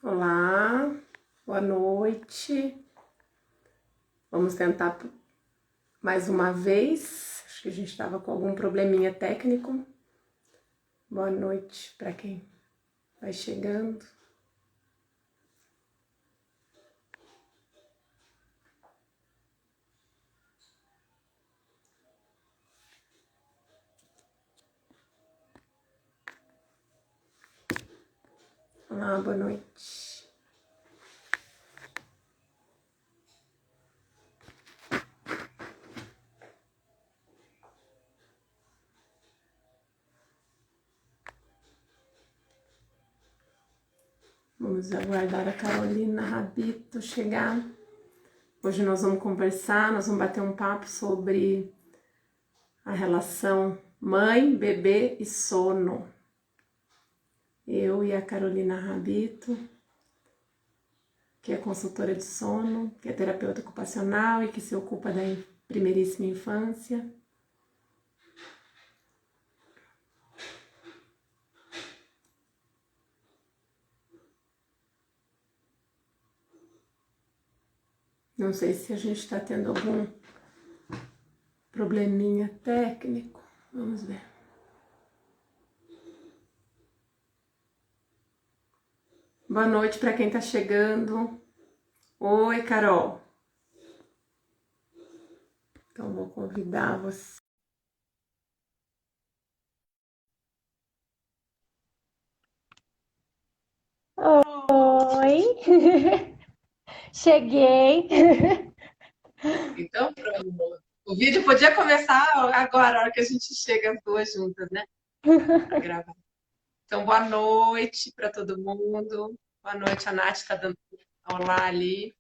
Olá, boa noite. Vamos tentar mais uma vez. Acho que a gente estava com algum probleminha técnico. Boa noite para quem vai chegando. Olá, boa noite. Vamos aguardar a Carolina Rabito chegar. Hoje nós vamos conversar, nós vamos bater um papo sobre a relação mãe, bebê e sono. Eu e a Carolina Rabito, que é consultora de sono, que é terapeuta ocupacional e que se ocupa da primeiríssima infância. Não sei se a gente está tendo algum probleminha técnico. Vamos ver. Boa noite para quem está chegando. Oi, Carol. Então, vou convidar você. Oi, cheguei. Então, pronto. O vídeo podia começar agora, a hora que a gente chega as duas juntas, né? Para gravar. Então, boa noite para todo mundo. Boa noite, a Nath está dando olá ali.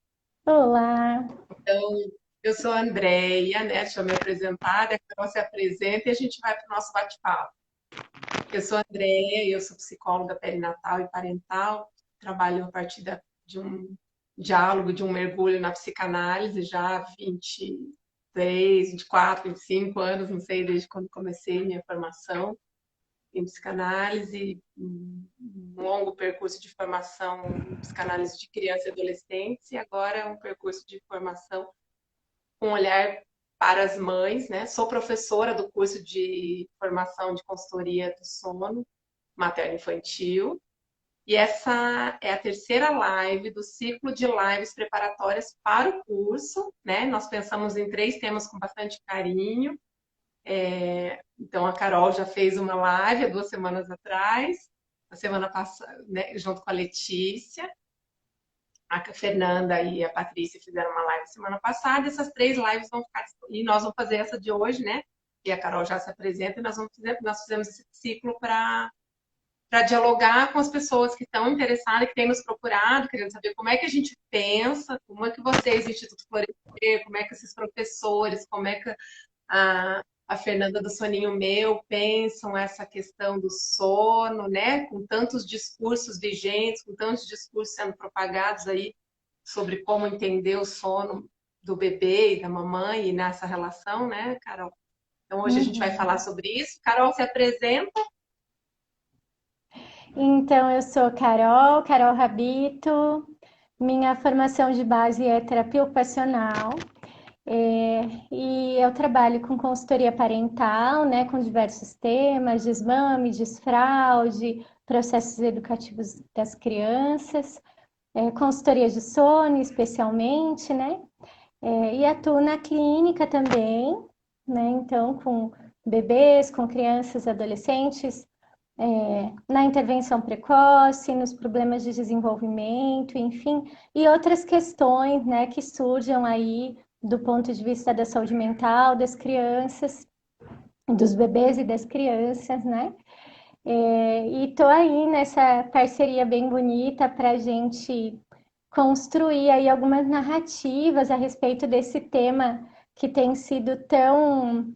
Olá. Então, eu sou a Andréia, né? Deixa eu me apresentar, a Carol se apresenta e a gente vai para o nosso bate-papo. Eu sou a Andréia, eu sou psicóloga perinatal e parental, trabalho a partir de um diálogo, de um mergulho na psicanálise já há 23, 24, 25 anos, não sei, desde quando comecei minha formação em psicanálise, um longo percurso de formação em psicanálise de criança e adolescente, e agora é um percurso de formação com olhar para as mães, né? Sou professora do curso de formação de consultoria do sono materno-infantil. E essa é a terceira live do ciclo de lives preparatórias para o curso, né? Nós pensamos em 3 temas com bastante carinho. Então, a Carol já fez uma live há 2 semanas atrás, a semana passada, né? Junto com a Letícia. A Fernanda e a Patrícia fizeram uma live semana passada. Essas 3 lives vão ficar. E nós vamos fazer essa de hoje, né? E a Carol já se apresenta, e nós fizemos esse ciclo para dialogar com as pessoas que estão interessadas, que têm nos procurado, querendo saber como é que a gente pensa, como é que vocês, Instituto Florescer, como é que esses professores, como é que a Fernanda do Soninho Meu pensam essa questão do sono, né? Com tantos discursos vigentes, com tantos discursos sendo propagados aí sobre como entender o sono do bebê e da mamãe e nessa relação, né, Carol? Então hoje a gente vai falar Uhum. sobre isso. Carol, se apresenta. Então, eu sou Carol Rabito. Minha formação de base é terapia ocupacional. E eu trabalho com consultoria parental, né, com diversos temas, desmame, desfraude, processos educativos das crianças, consultoria de sono, especialmente, né? E atuo na clínica também, né? Então, com bebês, com crianças, adolescentes, na intervenção precoce, nos problemas de desenvolvimento, enfim, e outras questões, né, que surjam aí do ponto de vista da saúde mental das crianças, dos bebês e das crianças, né? E tô aí nessa parceria bem bonita para a gente construir aí algumas narrativas a respeito desse tema que tem sido tão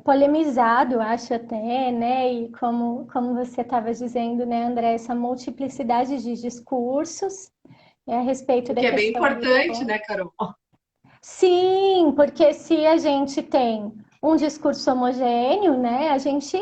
polemizado, acho até, né? E como você estava dizendo, né, André, essa multiplicidade de discursos a respeito O da que é bem questão do importante, sono. né, Carol? Sim, porque se a gente tem um discurso homogêneo, né, a gente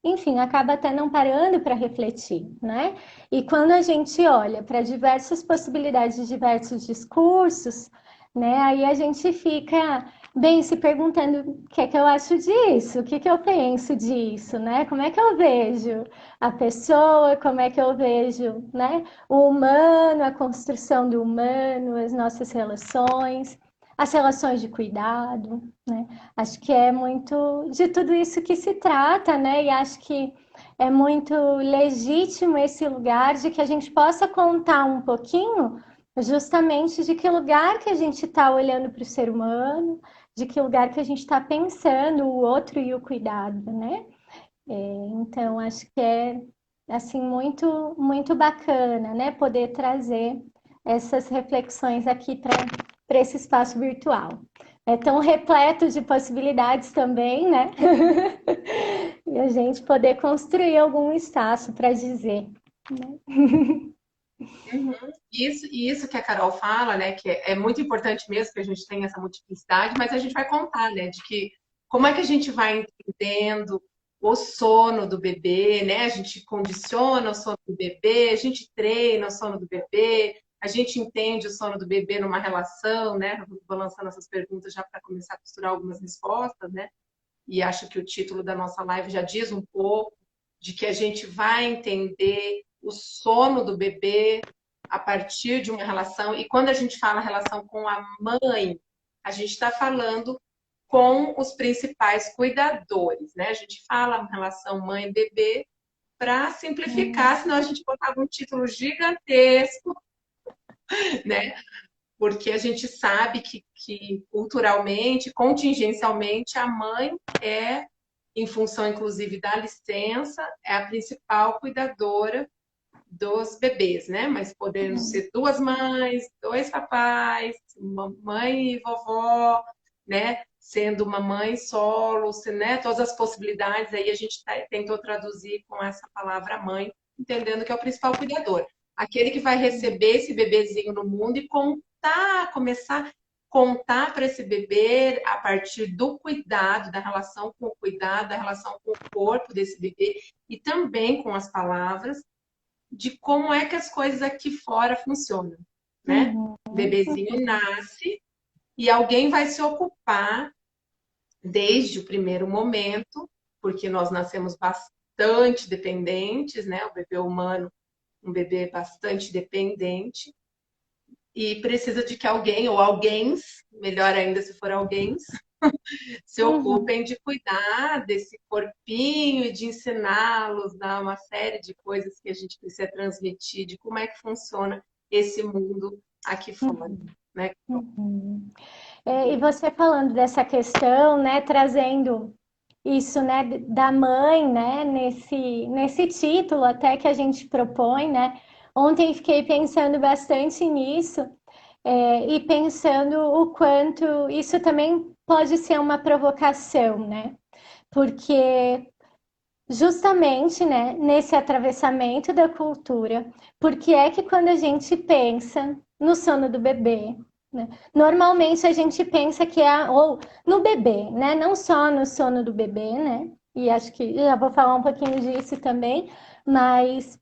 enfim, acaba até não parando para refletir, né? E quando a gente olha para diversas possibilidades, diversos discursos, né? Aí a gente fica bem se perguntando o que é que eu acho disso, o que é que eu penso disso, né? Como é que eu vejo a pessoa, como é que eu vejo, né? O humano, a construção do humano, as nossas relações, as relações de cuidado, né? Acho que é muito de tudo isso que se trata, né? E acho que é muito legítimo esse lugar de que a gente possa contar um pouquinho justamente de que lugar que a gente está olhando para o ser humano, de que lugar que a gente está pensando o outro e o cuidado, né? Então, acho que é assim muito bacana, né? Poder trazer essas reflexões aqui para esse espaço virtual. É tão repleto de possibilidades também, né? E a gente poder construir algum espaço para dizer, né? Uhum. Isso que a Carol fala, né, que é muito importante mesmo que a gente tenha essa multiplicidade, mas a gente vai contar, né, de que como é que a gente vai entendendo o sono do bebê, né? A gente condiciona o sono do bebê, a gente treina o sono do bebê, a gente entende o sono do bebê numa relação, né? Vou lançando essas perguntas já para começar a costurar algumas respostas, né? E acho que o título da nossa live já diz um pouco de que a gente vai entender o sono do bebê a partir de uma relação. E quando a gente fala relação com a mãe, a gente está falando com os principais cuidadores, né? A gente fala relação mãe-bebê para simplificar, senão a gente botava um título gigantesco, né? Porque a gente sabe que culturalmente, contingencialmente, a mãe é, em função inclusive da licença, é a principal cuidadora dos bebês, né? Mas podendo ser duas mães, dois papais, mamãe e vovó, né? Sendo uma mãe solo, né? Todas as possibilidades aí a gente tentou traduzir com essa palavra mãe, entendendo que é o principal cuidador. Aquele que vai receber esse bebezinho no mundo e começar a contar para esse bebê a partir do cuidado, da relação com o cuidado, da relação com o corpo desse bebê e também com as palavras, de como é que as coisas aqui fora funcionam, né? Uhum. O bebezinho nasce e alguém vai se ocupar desde o primeiro momento, porque nós nascemos bastante dependentes, né? O bebê humano, um bebê bastante dependente, e precisa de que alguém, ou alguém, melhor ainda se for alguém, se Uhum. ocupem de cuidar desse corpinho e de ensiná-los, dar uma série de coisas que a gente precisa transmitir, de como é que funciona esse mundo aqui fora, Uhum. né? Uhum. E você falando dessa questão, né, trazendo isso, né, da mãe, né, nesse título até que a gente propõe, né? Ontem fiquei pensando bastante nisso, e pensando o quanto isso também pode ser uma provocação, né? Porque justamente, né, nesse atravessamento da cultura, porque é que quando a gente pensa no sono do bebê, né, normalmente a gente pensa que é ou no bebê, né, não só no sono do bebê, né, e acho que já vou falar um pouquinho disso também, mas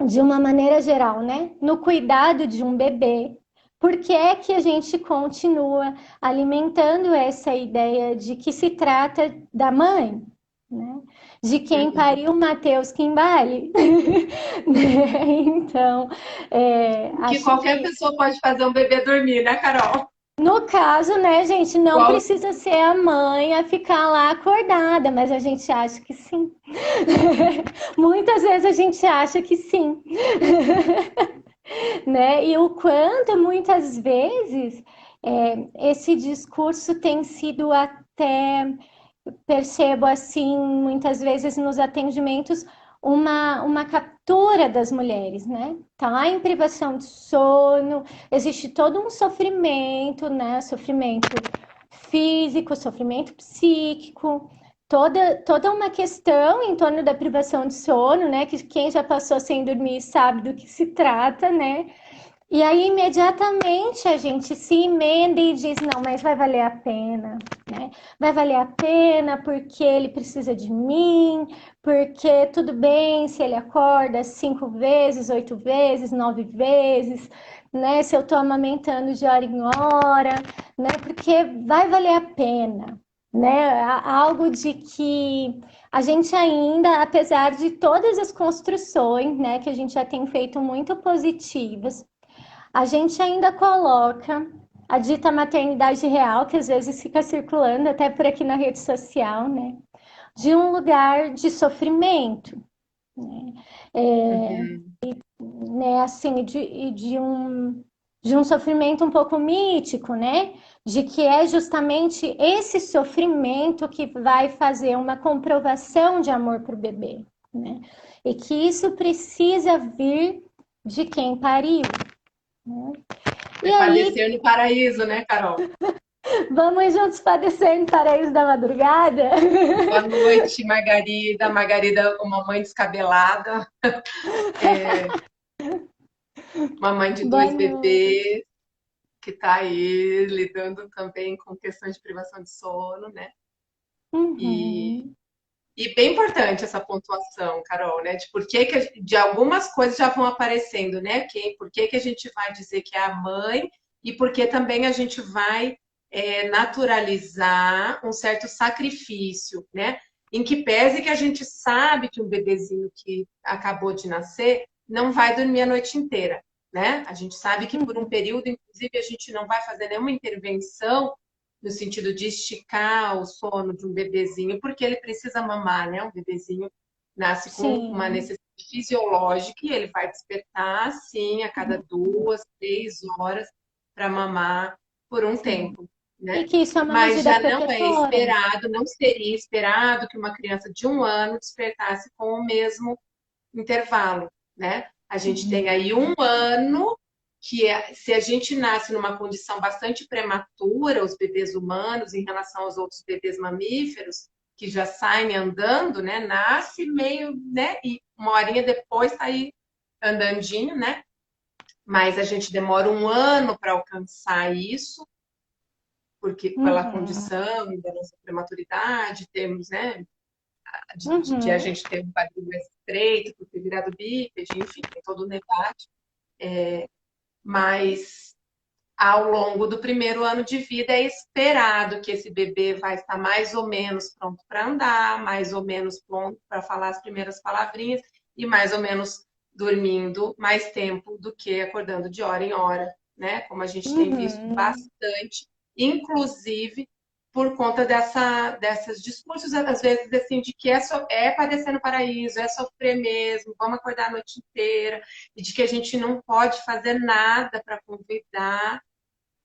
de uma maneira geral, né, no cuidado de um bebê. Por que é que a gente continua alimentando essa ideia de que se trata da mãe, né? De quem pariu Mateus Kimbali? Né? Então, Que acho qualquer que pessoa pode fazer um bebê dormir, né, Carol? no caso, né, gente, não Qual... precisa ser a mãe a ficar lá acordada, mas a gente acha que sim. Muitas vezes a gente acha que sim. Né? E o quanto muitas vezes esse discurso tem sido até, percebo assim, muitas vezes nos atendimentos, uma captura das mulheres, né? Tá lá em privação de sono, existe todo um sofrimento, né? Sofrimento físico, sofrimento psíquico, toda uma questão em torno da privação de sono, né? Que quem já passou sem dormir sabe do que se trata, né? E aí, imediatamente, a gente se emenda e diz: não, mas vai valer a pena, né? Vai valer a pena porque ele precisa de mim, porque tudo bem se ele acorda 5 vezes, 8 vezes, 9 vezes, né? Se eu tô amamentando de hora em hora, né? Porque vai valer a pena, né? Algo de que a gente ainda, apesar de todas as construções, né, que a gente já tem feito muito positivas, a gente ainda coloca a dita maternidade real, que às vezes fica circulando até por aqui na rede social, né? De um lugar de sofrimento, né? Uhum. Né, assim, de um sofrimento um pouco mítico, né? De que é justamente esse sofrimento que vai fazer uma comprovação de amor para o bebê, né? E que isso precisa vir de quem pariu, né? E É aí, padecer no paraíso, né, Carol? vamos juntos padecer no paraíso da madrugada? Boa noite, Margarida. Margarida, uma mãe descabelada, é, uma mãe de Boa dois noite. bebês, que está aí lidando também com questões de privação de sono, né? E, Uhum. e bem importante essa pontuação, Carol, né? De por que de algumas coisas já vão aparecendo, né? Por que a gente vai dizer que é a mãe e por que também a gente vai naturalizar um certo sacrifício, né? Em que pese que a gente sabe que um bebezinho que acabou de nascer não vai dormir a noite inteira, né? A gente sabe que por um Uhum. período, inclusive, a gente não vai fazer nenhuma intervenção no sentido de esticar o sono de um bebezinho, porque ele precisa mamar, né? Um bebezinho nasce com uma Sim. necessidade fisiológica e ele vai despertar, sim, a cada 2, 3 horas para mamar por um Sim. tempo, E né? que isso é uma Mas medida já não é protetora. esperado, não seria esperado que uma criança de 1 ano despertasse com o mesmo intervalo, né? A gente tem aí Uhum. 1 ano que se a gente nasce numa condição bastante prematura, os bebês humanos em relação aos outros bebês mamíferos que já saem andando, né? Nasce meio, né? E uma horinha depois tá aí andandinho, né? Mas a gente demora 1 ano para alcançar isso, porque pela Uhum. condição da nossa prematuridade, temos, né? De a Uhum. gente ter um quadril mais estreito, por ter virado bípede, enfim, tem todo o debate. Mas ao longo do primeiro ano de vida é esperado que esse bebê vai estar mais ou menos pronto para andar, mais ou menos pronto para falar as primeiras palavrinhas e mais ou menos dormindo mais tempo do que acordando de hora em hora, né? Como a gente tem visto Uhum. bastante, inclusive por conta dessas discursos, às vezes, assim, de que é padecer no paraíso, é sofrer mesmo, vamos acordar a noite inteira, e de que a gente não pode fazer nada para convidar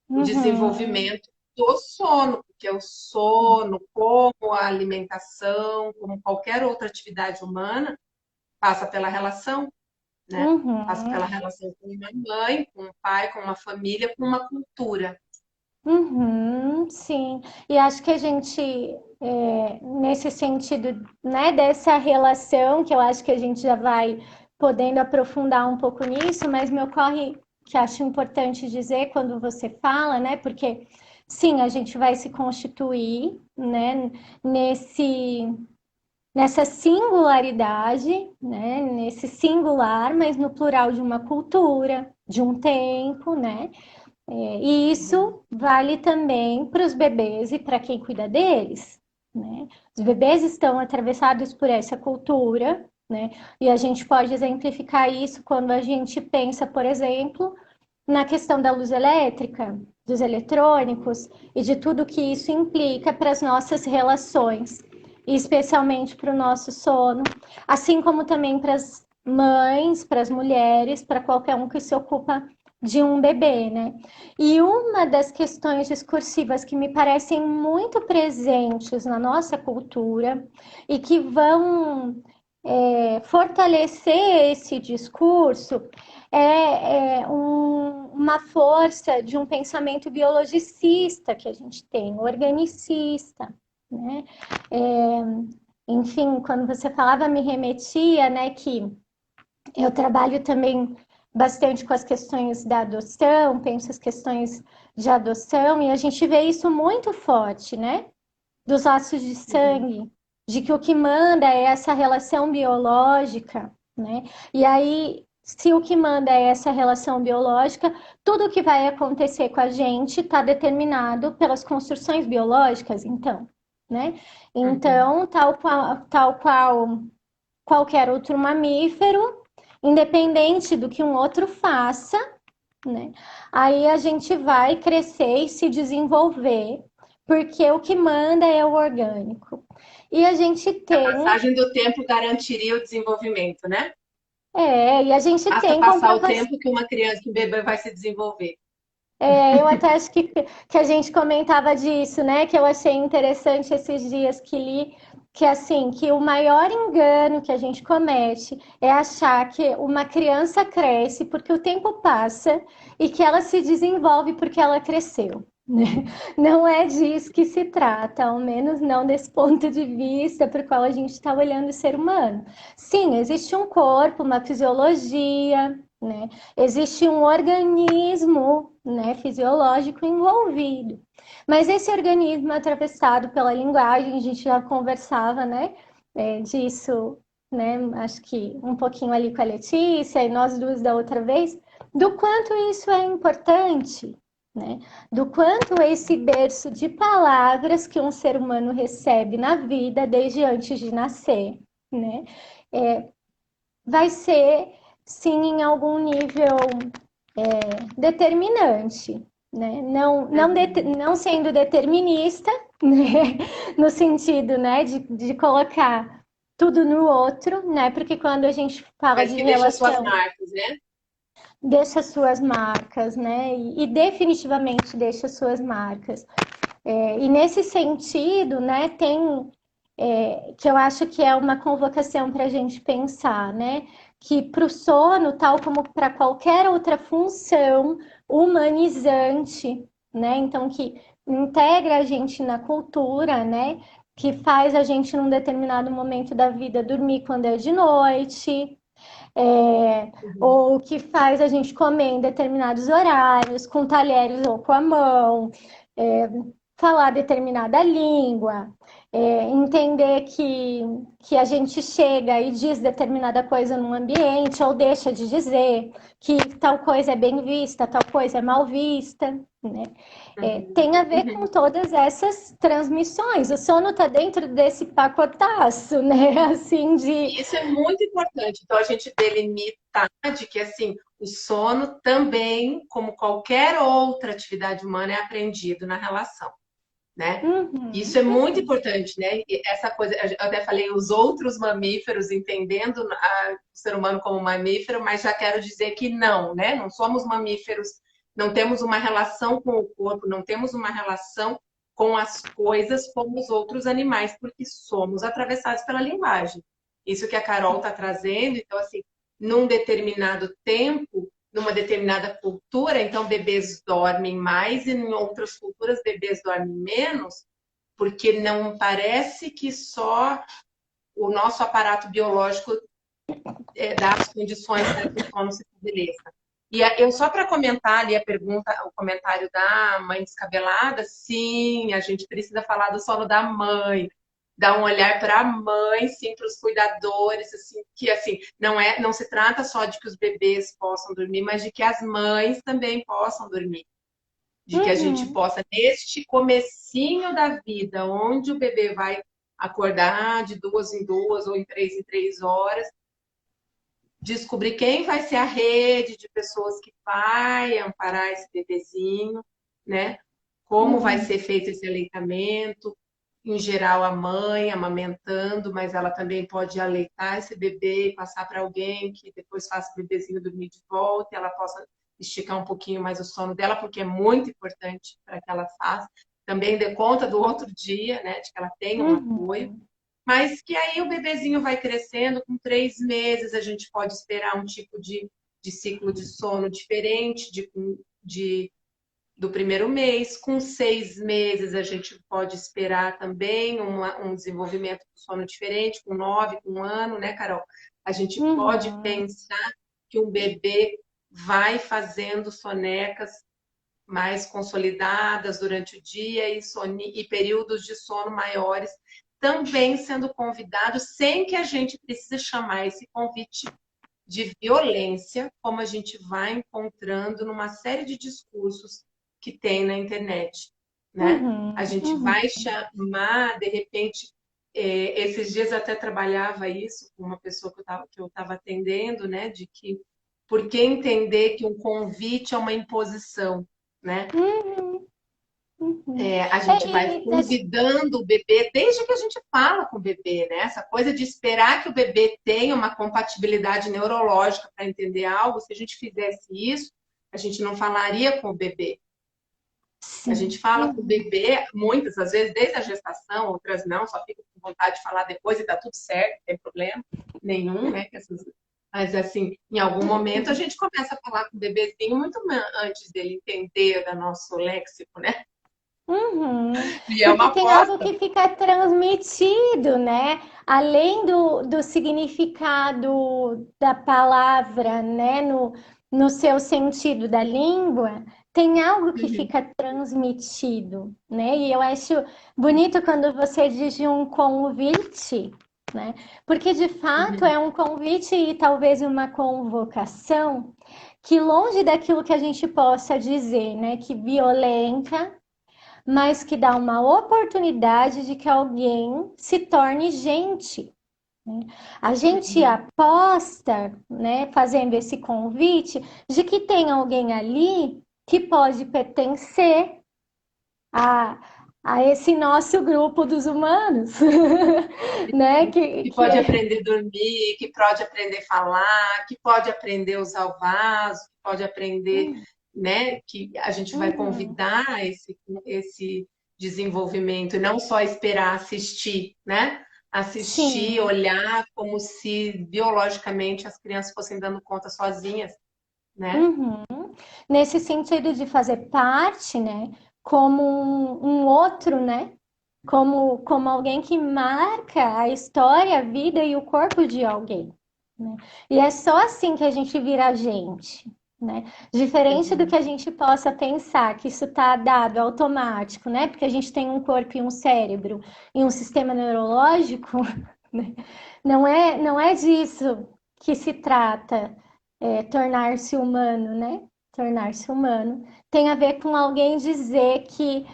o Uhum. desenvolvimento do sono, porque o sono, como a alimentação, como qualquer outra atividade humana, passa pela relação, né? Passa Uhum. pela relação com uma mãe, com um pai, com uma família, com uma cultura. Uhum, sim, e acho que a gente, nesse sentido, né, dessa relação, que eu acho que a gente já vai podendo aprofundar um pouco nisso, mas me ocorre que acho importante dizer quando você fala, né, porque sim, a gente vai se constituir, né, nesse, nessa singularidade, né, nesse singular, mas no plural de uma cultura, de um tempo, né? E Uhum. isso vale também para os bebês e para quem cuida deles, né? Os bebês estão atravessados por essa cultura, né? E a gente pode exemplificar isso quando a gente pensa, por exemplo, na questão da luz elétrica, dos eletrônicos e de tudo que isso implica para as nossas relações, e especialmente para o nosso sono, assim como também para as mães, para as mulheres, para qualquer um que se ocupa de um bebê, né? E uma das questões discursivas que me parecem muito presentes na nossa cultura e que vão fortalecer esse discurso uma força de um pensamento biologicista que a gente tem, organicista, né? É, enfim, quando você falava, me remetia, né, que eu trabalho também bastante com as questões da adoção, penso as questões de adoção, e a gente vê isso muito forte, né? Dos laços de Uhum. sangue, de que o que manda é essa relação biológica, né? E aí, se o que manda é essa relação biológica, tudo o que vai acontecer com a gente está determinado pelas construções biológicas, então, né? Uhum. Então, tal qual qualquer outro mamífero, independente do que um outro faça, né? Aí a gente vai crescer e se desenvolver, porque o que manda é o orgânico. E a gente A tem, passagem do tempo garantiria o desenvolvimento, né? e a gente Basta tem passar o comprovação. tempo que uma criança, que um bebê vai se desenvolver. Eu até acho que a gente comentava disso, né? Que eu achei interessante esses dias que li, que assim, que o maior engano que a gente comete é achar que uma criança cresce porque o tempo passa e que ela se desenvolve porque ela cresceu. Né? Não é disso que se trata, ao menos não desse ponto de vista para o qual a gente está olhando o ser humano. Sim, existe um corpo, uma fisiologia, né? Existe um organismo, né, fisiológico envolvido. Mas esse organismo é atravessado pela linguagem, a gente já conversava, né, disso, né, acho que um pouquinho ali com a Letícia e nós duas da outra vez, do quanto isso é importante, né, do quanto esse berço de palavras que um ser humano recebe na vida desde antes de nascer, né, é, vai ser, sim, em algum nível determinante, né? Uhum. Não sendo determinista, né? No sentido, né, de colocar tudo no outro, né? Porque quando a gente fala Mas de que deixa suas relação, marcas, né? deixa suas marcas, né? E definitivamente deixa suas marcas. E nesse sentido, né, tem que eu acho que é uma convocação para a gente pensar, né? Que para o sono, tal como para qualquer outra função humanizante, né? Então, que integra a gente na cultura, né? Que faz a gente, num determinado momento da vida, dormir quando é de noite, Uhum. ou que faz a gente comer em determinados horários, com talheres ou com a mão, é, falar determinada língua, entender que a gente chega e diz determinada coisa num ambiente ou deixa de dizer, que tal coisa é bem vista, tal coisa é mal vista, né? Uhum. Tem a ver com Uhum. todas essas transmissões. O sono está dentro desse pacotaço, né? Assim, de. E isso é muito importante. Então, a gente delimitar de que, assim, o sono também, como qualquer outra atividade humana, é aprendido na relação, né? Isso Uhum, é muito uhum. importante, né? E essa coisa, eu até falei os outros mamíferos, entendendo o ser humano como mamífero, mas já quero dizer que não, né? Não somos mamíferos, não temos uma relação com o corpo, não temos uma relação com as coisas como os outros animais, porque somos atravessados pela linguagem. Isso que a Carol está trazendo, então, assim, num determinado tempo, numa determinada cultura, então bebês dormem mais e em outras culturas bebês dormem menos, porque não parece que só o nosso aparato biológico dá as condições para que o sono se estabeleça. E eu só para comentar ali a pergunta, o comentário da mãe descabelada, sim, a gente precisa falar do sono da mãe, dar um olhar para a mãe, sim, para os cuidadores, assim, que assim, não se trata só de que os bebês possam dormir, mas de que as mães também possam dormir, de que a gente Uhum, possa, neste comecinho da vida, onde o bebê vai acordar de 2 em 2 ou em 3 horas, descobrir quem vai ser a rede de pessoas que vai amparar esse bebezinho, né? Como vai uhum, ser feito esse aleitamento, em geral a mãe amamentando, mas ela também pode aleitar esse bebê e passar para alguém que depois faça o bebezinho dormir de volta, e ela possa esticar um pouquinho mais o sono dela, porque é muito importante para que ela faça. Também dê conta do outro dia, né, de que ela tenha um apoio. uhum, Mas que aí o bebezinho vai crescendo, com 3 meses a gente pode esperar um tipo de ciclo de sono diferente de do primeiro mês. Com 6 meses, a gente pode esperar também um desenvolvimento do sono diferente, com 9, com 1 ano, né, Carol? A gente pode uhum, pensar que um bebê vai fazendo sonecas mais consolidadas durante o dia e períodos de sono maiores, também sendo convidado, sem que a gente precise chamar esse convite de violência, como a gente vai encontrando numa série de discursos que tem na internet, né? Uhum, A gente uhum. vai chamar, de repente, esses dias eu até trabalhava isso com uma pessoa que eu estava atendendo, né? De que por que entender que um convite é uma imposição, né? Uhum, uhum. A gente vai convidando o bebê desde que a gente fala com o bebê, né? Essa coisa de esperar que o bebê tenha uma compatibilidade neurológica para entender algo, se a gente fizesse isso, a gente não falaria com o bebê. A gente Sim. fala com o Uhum. bebê, muitas às vezes, desde a gestação, outras não, só fica com vontade de falar depois e tá tudo certo, não tem problema nenhum, né? Mas, assim, em algum momento a gente começa a falar com o bebezinho muito antes dele entender do nosso léxico, né? Uhum. E é Porque uma tem algo aposta. que fica transmitido, né? Além do significado da palavra, né? No seu sentido da língua, tem algo que Uhum, fica transmitido, né? E eu acho bonito quando você diz de um convite, né? Porque de fato uhum, é um convite e talvez uma convocação que longe daquilo que a gente possa dizer, né? Que violenta, mas que dá uma oportunidade de que alguém se torne gente. Né? A gente uhum. aposta, né, fazendo esse convite, de que tem alguém ali que pode pertencer a, a esse nosso grupo dos humanos, né? Que Que pode é... aprender a dormir, que pode aprender a falar, que pode aprender a usar o vaso, que pode aprender, né? Que a gente vai Uhum. convidar esse desenvolvimento e não só esperar assistir, né? Assistir, Sim. olhar como se biologicamente as crianças fossem dando conta sozinhas, né? Uhum. Nesse sentido de fazer parte, né? Como um outro, né? Como alguém que marca a história, a vida e o corpo de alguém, né? E é só assim que a gente vira gente, né? Diferente do que Uhum. a gente possa pensar que isso está dado automático, né? Porque a gente tem um corpo e um cérebro e um sistema neurológico, né? Não é disso que se trata, tornar-se humano, né? Tornar-se humano tem a ver com alguém dizer que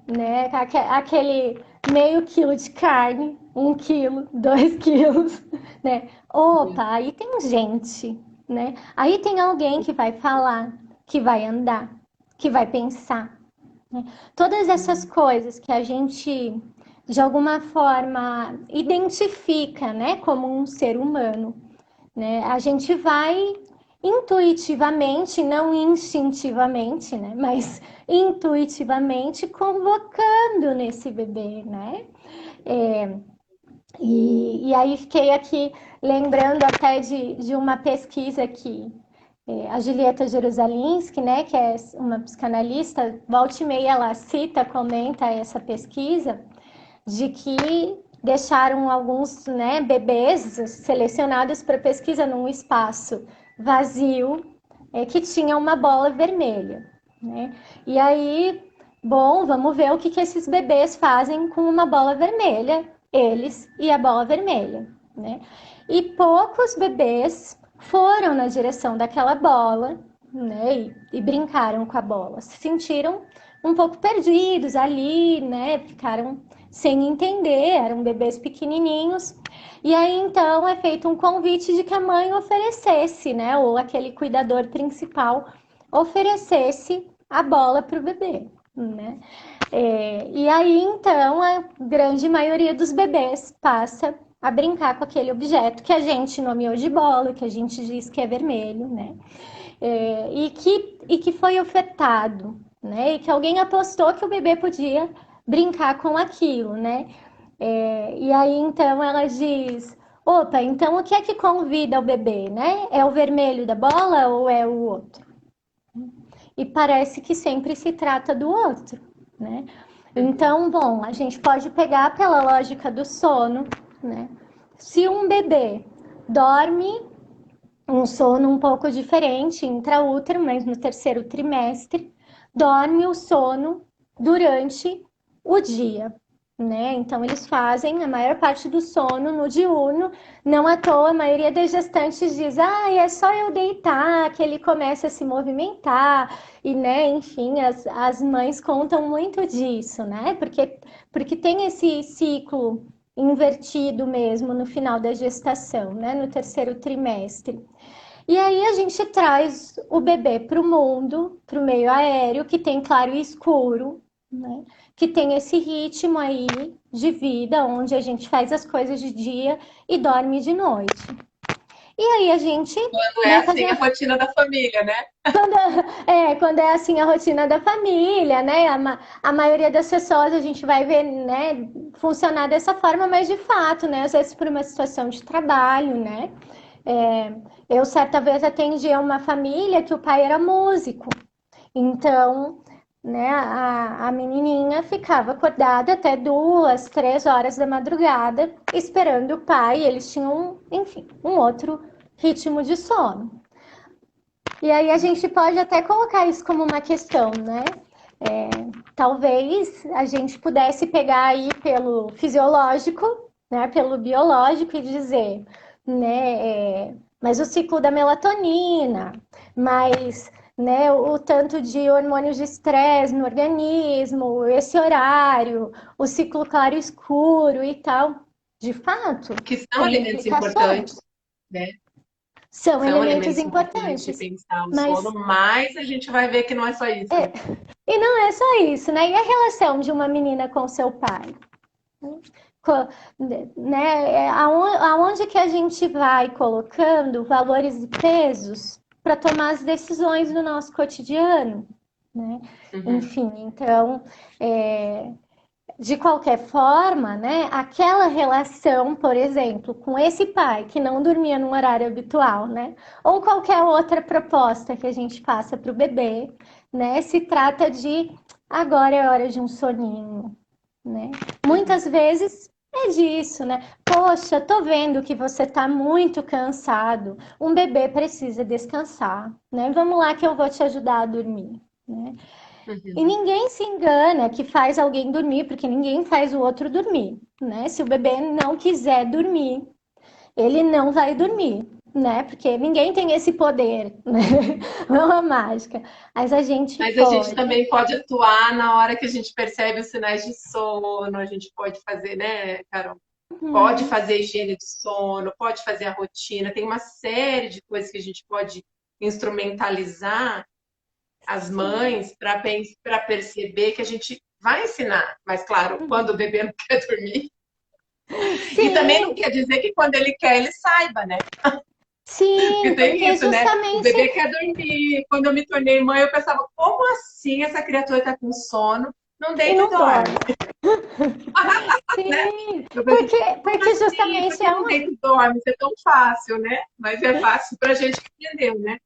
né, aquele meio quilo de carne, 1 quilo, 2 quilos, né? Opa, aí tem gente, né? Aí tem alguém que vai falar, que vai andar, que vai pensar, né? Todas essas Uhum. coisas que a gente, de alguma forma, identifica, né, como um ser humano, né? A gente vai intuitivamente, não instintivamente, né? Mas intuitivamente convocando nesse bebê, né? É, e aí fiquei aqui lembrando até de uma pesquisa que a Julieta Jerusalinski, né, que é uma psicanalista, volta e meia ela cita, comenta essa pesquisa, de que deixaram alguns, né, bebês selecionados para pesquisa num espaço vazio que tinha uma bola vermelha, né? E aí, bom, vamos ver o que esses bebês fazem com uma bola vermelha, eles e a bola vermelha, né? E poucos bebês foram na direção daquela bola, né? E brincaram com a bola, se sentiram um pouco perdidos ali, né? Ficaram sem entender, eram bebês pequenininhos. E aí então é feito um convite de que a mãe oferecesse, né? Ou aquele cuidador principal oferecesse a bola para o bebê, né? E aí então a grande maioria dos bebês passa a brincar com aquele objeto que a gente nomeou de bola, que a gente diz que é vermelho, né? E que foi ofertado, né? E que alguém apostou que o bebê podia brincar com aquilo, né? E aí então ela diz: opa, então o que é que convida o bebê, né? É o vermelho da bola ou é o outro? E parece que sempre se trata do outro, né? Uhum. Então, bom, a gente pode pegar pela lógica do sono, né? Se um bebê dorme um sono um pouco diferente, intraútero, mas no terceiro trimestre, dorme o sono durante o dia, né? Então, eles fazem a maior parte do sono no diurno, não à toa, a maioria das gestantes diz, é só eu deitar que ele começa a se movimentar, e, né, enfim, as mães contam muito disso, né? Porque tem esse ciclo invertido mesmo no final da gestação, né? No terceiro trimestre. E aí a gente traz o bebê para o mundo, para o meio aéreo, que tem claro e escuro, né? Que tem esse ritmo aí de vida, onde a gente faz as coisas de dia e dorme de noite. E aí a gente, Quando é né, assim a rotina da família, né? quando é assim a rotina da família, né? A maioria das pessoas a gente vai ver, né, funcionar dessa forma, mas de fato, né? Às vezes por uma situação de trabalho, né? É, eu certa vez atendi uma família que o pai era músico, então, né, a menininha ficava acordada até 2, 3 horas da madrugada esperando o pai. Eles tinham, enfim, um outro ritmo de sono. E aí a gente pode até colocar isso como uma questão, né? É, talvez a gente pudesse pegar aí pelo fisiológico, né, pelo biológico e dizer, né, mas o ciclo da melatonina, mas, né, o tanto de hormônios de estresse no organismo, esse horário, o ciclo claro-escuro e tal, de fato, Que são tem alimentos implicações, importantes, né? são São elementos elementos importantes de importantes, pensar o sono, mas mas a gente vai ver que não é só isso, né? e não é só isso, né? E a relação de uma menina com seu pai? Né? Aonde que a gente vai colocando valores e pesos para tomar as decisões do nosso cotidiano, né? Uhum. Enfim, então, é, de qualquer forma, né? Aquela relação, por exemplo, com esse pai que não dormia no horário habitual, né? Ou qualquer outra proposta que a gente faça para o bebê, né? Se trata de agora é hora de um soninho, né? Uhum. Muitas vezes é disso, né? Poxa, tô vendo que você tá muito cansado. Um bebê precisa descansar, né? Vamos lá que eu vou te ajudar a dormir, né? E Uhum. ninguém se engana que faz alguém dormir, porque ninguém faz o outro dormir, né? Se o bebê não quiser dormir, ele não vai dormir, né? Porque ninguém tem esse poder, né? Não é uma mágica. Mas a gente Mas a gente pode. também pode atuar na hora que a gente percebe os sinais de sono, a gente pode fazer, né, Carol? Pode Uhum. fazer higiene de sono, pode fazer a rotina, tem uma série de coisas que a gente pode instrumentalizar as Sim. mães para perceber que a gente vai ensinar. Mas, claro, quando o bebê não quer dormir. E também não Sim, quer dizer que quando ele quer, ele saiba, né? Porque sim, tem porque isso, né? O justamente bebê quer dormir. Quando eu me tornei mãe, eu pensava, como assim essa criatura está com sono, não e deita e não dorme. dorme, né? Sim, Eu pensei, porque, como porque assim? Por justamente que é não uma. deita e dorme? Isso é tão fácil, né? Mas é fácil para a gente que entendeu, né?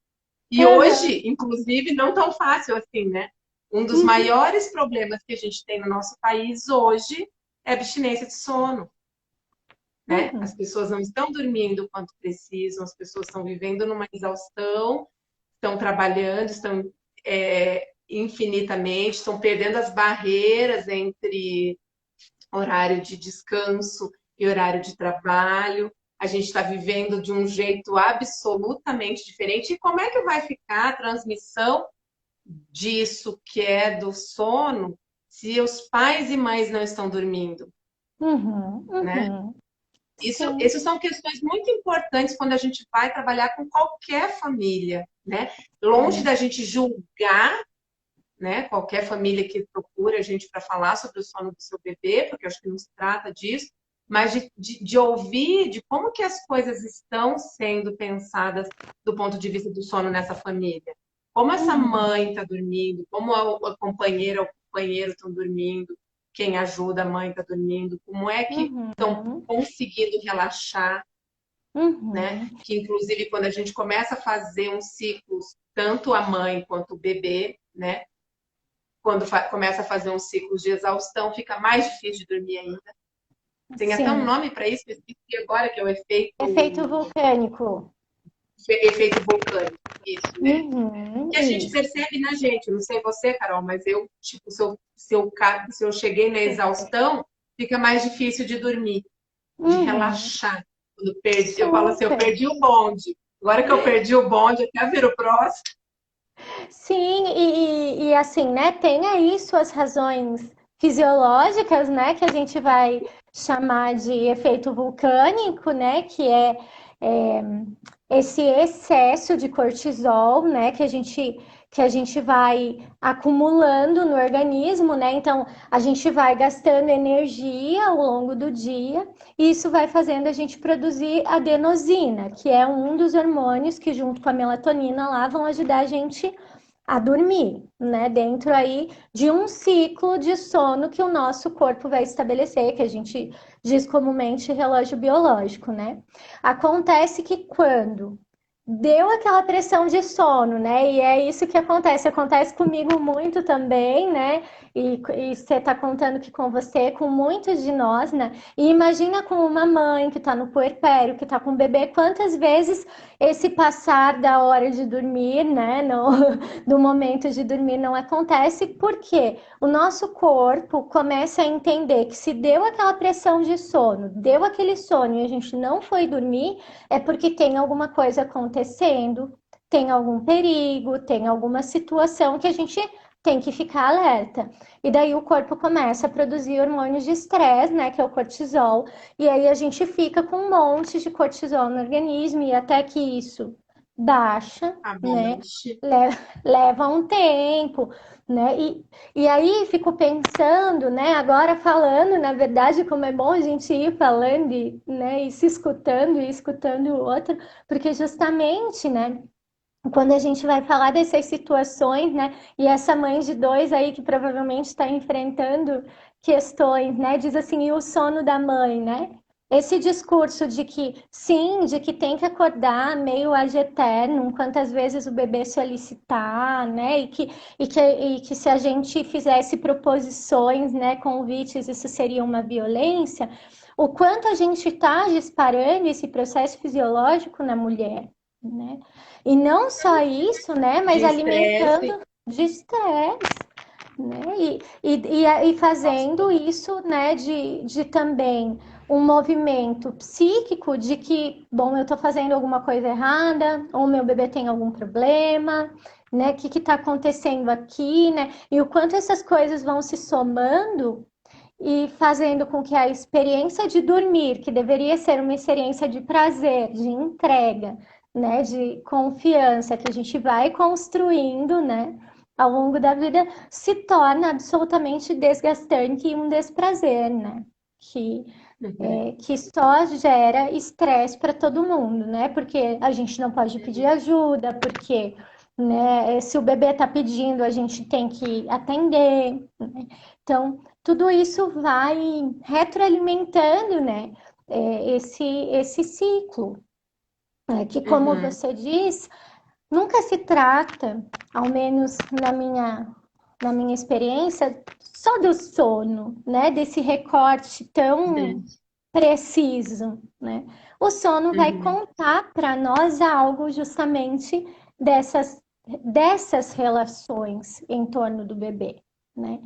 E Aham, hoje, inclusive, não tão fácil assim, né? Um dos uhum, maiores problemas que a gente tem no nosso país hoje é a abstinência de sono, né? As uhum, pessoas não estão dormindo o quanto precisam, as pessoas estão vivendo numa exaustão, estão trabalhando, estão infinitamente, estão perdendo as barreiras entre horário de descanso e horário de trabalho. A gente está vivendo de um jeito absolutamente diferente. E como é que vai ficar a transmissão disso que é do sono se os pais e mães não estão dormindo, uhum, né? uhum. Sim. Isso são questões muito importantes quando a gente vai trabalhar com qualquer família, né? Longe da gente julgar, né? Qualquer família que procure a gente para falar sobre o sono do seu bebê, porque eu acho que não se trata disso, mas de ouvir de como que as coisas estão sendo pensadas do ponto de vista do sono nessa família. Como essa Uhum, mãe está dormindo, como a companheira ou o companheiro estão dormindo, quem ajuda a mãe está dormindo, como é que estão uhum, conseguindo relaxar, né? uhum. Que inclusive quando a gente começa a fazer um ciclo, tanto a mãe quanto o bebê, né? Quando começa a fazer um ciclo de exaustão, fica mais difícil de dormir ainda. Tem até um Sim. nome para isso, que eu esqueci agora, que é o efeito. Efeito vulcânico. efeito vulcânico, isso, né? Uhum, Que a gente isso. percebe na gente, não sei você, Carol, mas eu, tipo, se eu cheguei na exaustão, fica mais difícil de dormir, de Uhum, relaxar. Eu falo assim, eu super. perdi o bonde. Agora que eu perdi o bonde, até ver o próximo. Sim, e assim, né, tem aí suas razões fisiológicas, né, que a gente vai chamar de efeito vulcânico, né, é esse excesso de cortisol, né, que a gente vai acumulando no organismo, né? Então, a gente vai gastando energia ao longo do dia, e isso vai fazendo a gente produzir adenosina, que é um dos hormônios que, junto com a melatonina, lá vão ajudar a gente a dormir, né? Dentro aí de um ciclo de sono que o nosso corpo vai estabelecer, que a gente diz comumente relógio biológico, né? Acontece que quando deu aquela pressão de sono, né? E é isso que acontece comigo muito também, né? E você tá contando que com você, com muitos de nós, né? E imagina com uma mãe que tá no puerpério, que tá com um bebê, quantas vezes esse passar da hora de dormir, né? No, do momento de dormir não acontece, porque o nosso corpo começa a entender que se deu aquela pressão de sono, deu aquele sono e a gente não foi dormir, é porque tem alguma coisa acontecendo, tem algum perigo, tem alguma situação que a gente tem que ficar alerta. E daí o corpo começa a produzir hormônios de estresse, né, que é o cortisol, e aí a gente fica com um monte de cortisol no organismo e até que isso baixa, né? Abaixe. Leva um tempo, né? E aí fico pensando, né? Agora falando, na verdade, como é bom a gente ir falando, né? E escutando o outro, porque justamente, né? Quando a gente vai falar dessas situações, né? E essa mãe de dois aí que provavelmente está enfrentando questões, né? Diz assim, e o sono da mãe, né? Esse discurso de que sim, de que tem que acordar meio ad eternum, quantas vezes o bebê solicitar, né? E que se a gente fizesse proposições, né, convites, isso seria uma violência. O quanto a gente está disparando esse processo fisiológico na mulher, né? E não só isso, né? De Mas estresse. alimentando de estresse, né? E Nossa, fazendo isso, né? De também um movimento psíquico de que, bom, eu estou fazendo alguma coisa errada, ou meu bebê tem algum problema, né? O que está acontecendo aqui, né? E o quanto essas coisas vão se somando e fazendo com que a experiência de dormir, que deveria ser uma experiência de prazer, de entrega, né, de confiança que a gente vai construindo, né, ao longo da vida, se torna absolutamente desgastante e um desprazer, né, que uhum, que só gera estresse para todo mundo, né? Porque a gente não pode pedir ajuda, porque, né, se o bebê está pedindo, a gente tem que atender, né? Então, tudo isso vai retroalimentando, né, esse ciclo, né, que, como uhum. você diz, nunca se trata, ao menos na minha experiência, só do sono, né, desse recorte tão Sim. preciso, né? O sono vai Uhum. contar para nós algo justamente dessas relações em torno do bebê, né?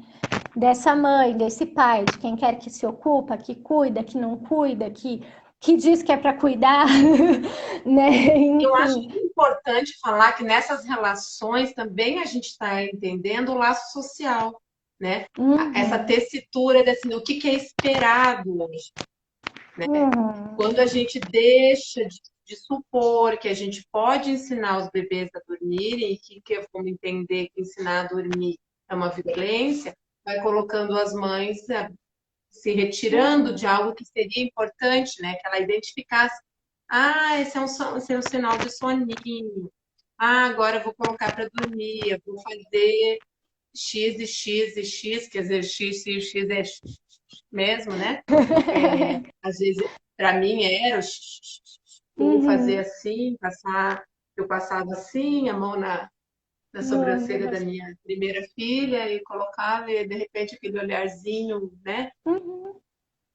Dessa mãe, desse pai, de quem quer que se ocupa, que cuida, que não cuida, que diz que é para cuidar, né? Eu acho Enfim. importante falar que nessas relações também a gente está entendendo o laço social, né? Essa Uhum, tessitura desse, o que é esperado hoje. uhum, Quando a gente deixa de supor que a gente pode ensinar os bebês a dormirem e que eu vou entender que ensinar a dormir é uma violência, vai colocando as mães se retirando de uhum, algo que seria importante, né? Que ela identificasse, esse é um sinal de soninho. Ah, agora eu vou colocar para dormir, eu vou fazer X e X e X, quer dizer, X e X é X mesmo, né? Às vezes, para mim, era o X, ou fazer uhum. assim, eu passava assim, a mão na sobrancelha da minha primeira filha e colocava, e de repente aquele olharzinho, né? Uhum,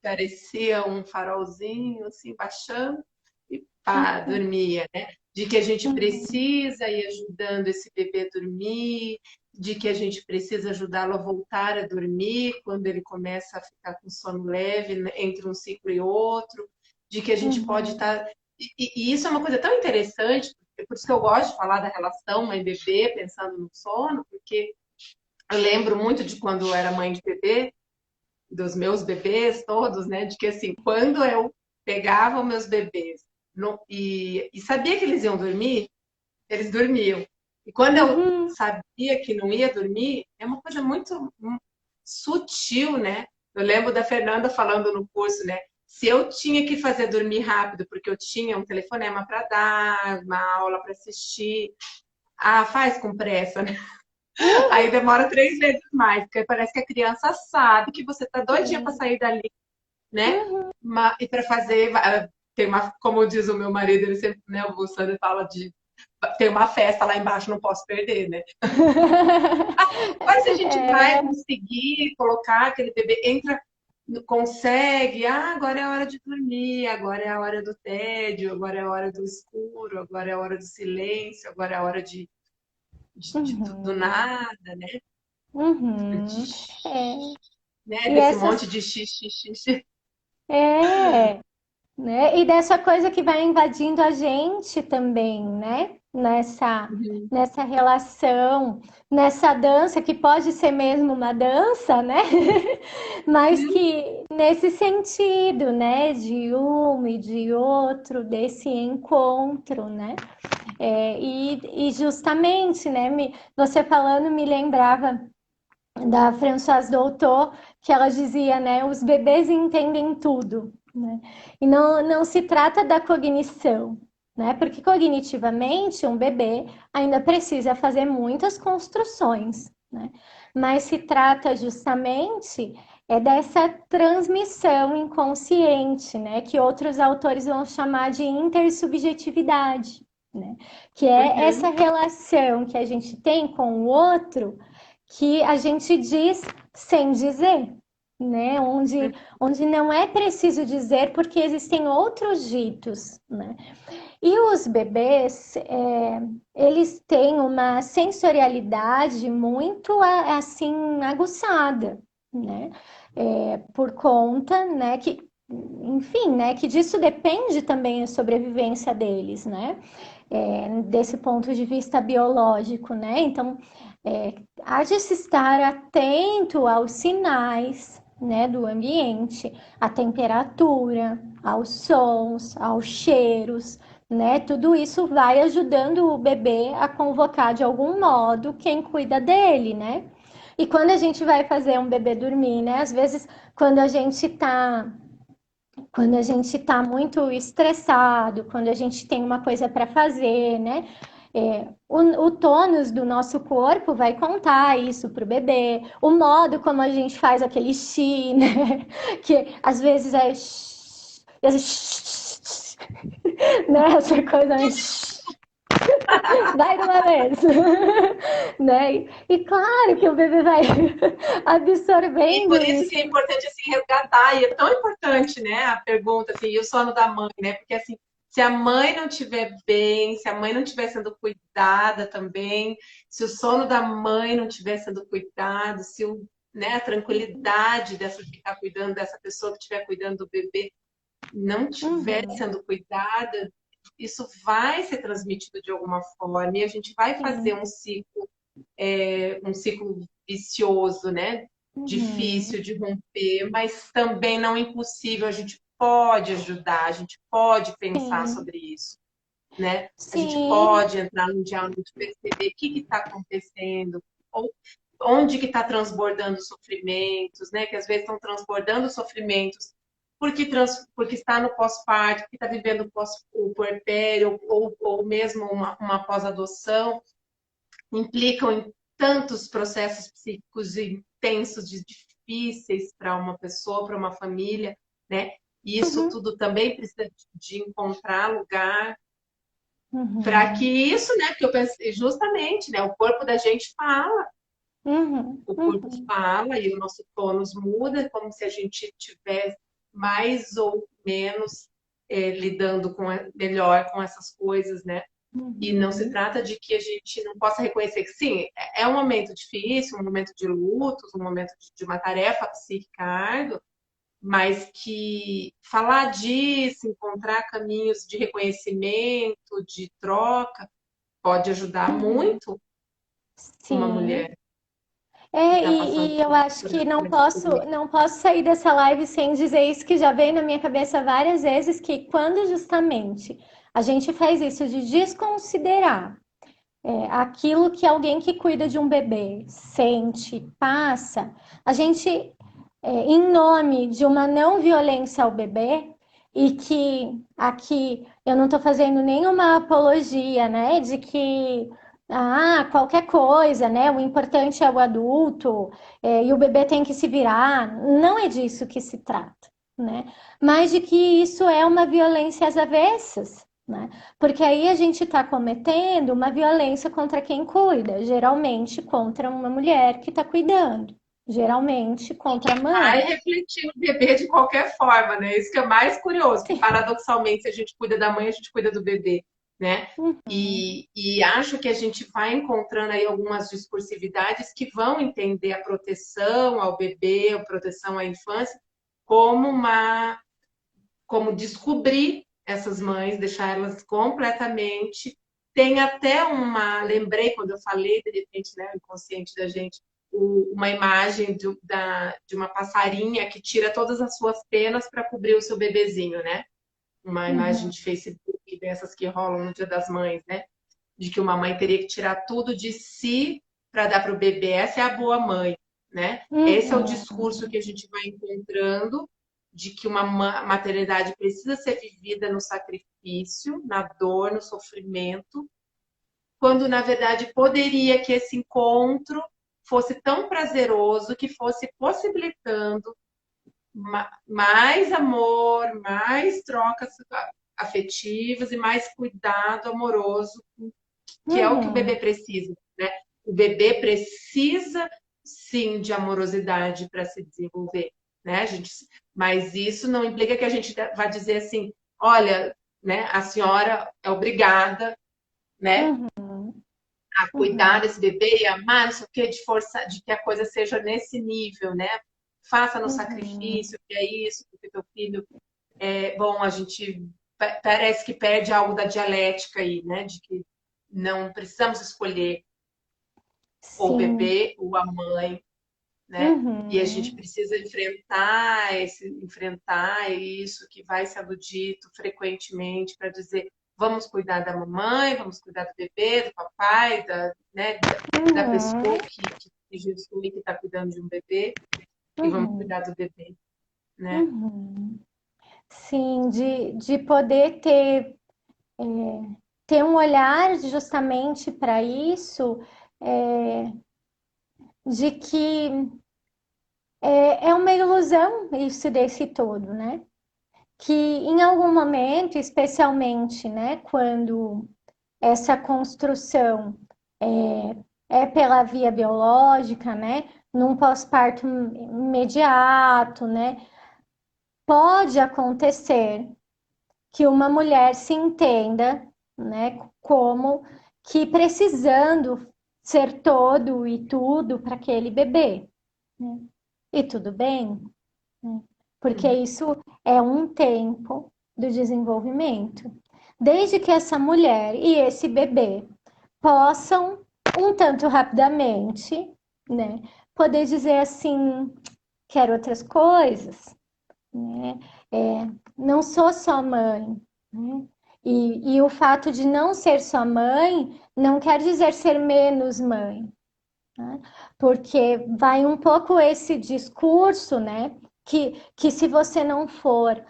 Parecia um farolzinho, assim, baixando, e pá, uhum, dormia, né? de que a gente Uhum. precisa ir ajudando esse bebê a dormir, de que a gente precisa ajudá-lo a voltar a dormir quando ele começa a ficar com sono leve, né, entre um ciclo e outro, de que a gente pode Uhum. estar. E isso é uma coisa tão interessante, por isso que eu gosto de falar da relação mãe-bebê, pensando no sono, porque eu lembro muito de quando eu era mãe de bebê, dos meus bebês todos, né? De que assim, quando eu pegava os meus bebês e sabia que eles iam dormir, eles dormiam. E quando eu Uhum. sabia que não ia dormir, é uma coisa muito sutil, né? Eu lembro da Fernanda falando no curso, né? Se eu tinha que fazer dormir rápido, porque eu tinha um telefonema para dar, uma aula para assistir, ah, faz com pressa, né? Aí Uhum. demora 3 vezes mais, porque parece que a criança sabe que você tá doidinha para Sim. sair dali, né? Uhum. E para fazer, tem uma, como diz o meu marido, ele sempre, né, o Bolsonaro fala de tem uma festa lá embaixo, não posso perder, né? Mas se a gente vai É. conseguir colocar aquele bebê, entra, consegue, ah, agora é a hora de dormir, agora é a hora do tédio, agora é a hora do escuro, agora é a hora do silêncio, agora é a hora do Uhum. nada, né? De, Uhum. É. né? E Desse monte essas. de xixi. É. Né? E dessa coisa que vai invadindo a gente também, né? Uhum. Nessa relação, nessa dança que pode ser mesmo uma dança, né? Mas que nesse sentido, né? De um e de outro, desse encontro, né? E justamente, né? Você falando me lembrava da Françoise Doutor, que ela dizia, né, os bebês entendem tudo, né? E não se trata da cognição, né? Porque cognitivamente um bebê ainda precisa fazer muitas construções, né? Mas se trata justamente dessa transmissão inconsciente, né? Que outros autores vão chamar de intersubjetividade, né? Que é essa Uhum. relação que a gente tem com o outro que a gente diz sem dizer, né? Onde não é preciso dizer porque existem outros ditos, né? E os bebês, eles têm uma sensorialidade muito assim aguçada, né? Por conta, né, que enfim, né, que disso depende também a sobrevivência deles, né? Desse ponto de vista biológico, né? Então, há de se estar atento aos sinais, né, do ambiente, à temperatura, aos sons, aos cheiros, né? Tudo isso vai ajudando o bebê a convocar de algum modo quem cuida dele, né? E quando a gente vai fazer um bebê dormir, né? Às vezes, quando a gente tá quando a gente está muito estressado, quando a gente tem uma coisa para fazer, né? O tônus do nosso corpo vai contar isso para o bebê, o modo como a gente faz aquele xi, né? Que às vezes é né? Essa coisa vai de uma vez, né? E claro que o bebê vai E absorvendo por isso isso. que é importante assim resgatar, e é tão importante, né, a pergunta assim, e o sono da mãe, né? Porque assim, se a mãe não estiver bem, se a mãe não estiver sendo cuidada também, se o sono da mãe não estiver sendo cuidado, se o, né, a tranquilidade dessa de ficar cuidando dessa pessoa que estiver cuidando do bebê não estiver Uhum, sendo cuidada, isso vai ser transmitido de alguma forma e a gente vai fazer sim. um ciclo vicioso, né? Uhum, Difícil de romper, mas também não impossível. A gente pode ajudar, a gente pode pensar sim. sobre isso, né? A gente Sim. pode entrar no diálogo de perceber o que está acontecendo, ou onde que está transbordando sofrimentos, né? Que às vezes estão transbordando sofrimentos porque está no pós-parto, porque está vivendo o puerpério, ou mesmo uma pós-adoção, implicam em tantos processos psíquicos intensos, difíceis para uma pessoa, para uma família, né? E isso Uhum, tudo também precisa de encontrar lugar para que uhum, isso, né? Porque eu pensei justamente, né? O corpo da gente fala, uhum, o corpo uhum. fala e o nosso tônus muda, como se a gente tivesse mais ou menos lidando melhor com essas coisas, né? E não se Uhum. trata de que a gente não possa reconhecer que sim, é um momento difícil, um momento de lutos, um momento de uma tarefa psíquica árdua, mas que falar disso, encontrar caminhos de reconhecimento, de troca, pode ajudar Uhum. muito uma Sim. mulher que É, está passando e eu acho que por esse sofrimento. não posso sair dessa live sem dizer isso que já veio na minha cabeça várias vezes, que quando justamente a gente faz isso de desconsiderar aquilo que alguém que cuida de um bebê sente, passa, a gente, em nome de uma não violência ao bebê, e que aqui eu não estou fazendo nenhuma apologia, né, de que qualquer coisa, né, o importante é o adulto, e o bebê tem que se virar, não é disso que se trata, né, mas de que isso é uma violência às avessas, né? Porque aí a gente está cometendo uma violência contra quem cuida, geralmente contra uma mulher que está cuidando, geralmente contra a Vai mãe. refletir no bebê de qualquer forma, né? Isso que é mais curioso, que Sim. paradoxalmente, se a gente cuida da mãe, a gente cuida do bebê, né? Uhum. E acho que a gente vai encontrando aí algumas discursividades que vão entender a proteção ao bebê, a proteção à infância, como como descobrir essas mães, deixar elas completamente. Tem até lembrei quando eu falei, de repente, né, o inconsciente da gente, uma imagem de uma passarinha que tira todas as suas penas para cobrir o seu bebezinho, né? Uma imagem Uhum. de Facebook, dessas que rolam no Dia das Mães, né? De que uma mãe teria que tirar tudo de si para dar para o bebê. Essa é a boa mãe, né? Esse é o discurso Uhum. que a gente vai encontrando de que uma maternidade precisa ser vivida no sacrifício, na dor, no sofrimento, quando na verdade poderia que esse encontro fosse tão prazeroso que fosse possibilitando mais amor, mais trocas afetivas e mais cuidado amoroso, que é o que o bebê Uhum. precisa, né? O bebê precisa sim de amorosidade para se desenvolver, né? Mas isso não implica que a gente vá dizer assim, olha, né, a senhora é obrigada, né, Uhum. a cuidar Uhum. desse bebê e amar, não sei o quê, de força, de que a coisa seja nesse nível, né? Faça no Uhum. sacrifício, que é isso, porque teu filho bom, a gente parece que perde algo da dialética aí, né? De que não precisamos escolher ou o Sim. bebê ou a mãe, né? E a gente Uhum. precisa enfrentar isso que vai sendo dito frequentemente para dizer vamos cuidar da mamãe, vamos cuidar do bebê, do papai, né, da pessoa Uhum. que gestou e que está cuidando de um bebê, e vamos Uhum. cuidar do bebê, né? Uhum. Sim, de poder ter um olhar justamente para isso, é, de que é uma ilusão isso desse todo, né? Que em algum momento, especialmente, né, quando essa construção é pela via biológica, né, num pós-parto imediato, né, pode acontecer que uma mulher se entenda, né, como que precisando ser todo e tudo para aquele bebê, né? E tudo bem, né? Porque Uhum. isso é um tempo do desenvolvimento. Desde que essa mulher e esse bebê possam, um tanto rapidamente, né, poder dizer assim, quero outras coisas, né? Não sou só mãe, né? E o fato de não ser só mãe não quer dizer ser menos mãe, né? Porque vai um pouco esse discurso, né? Que se você não for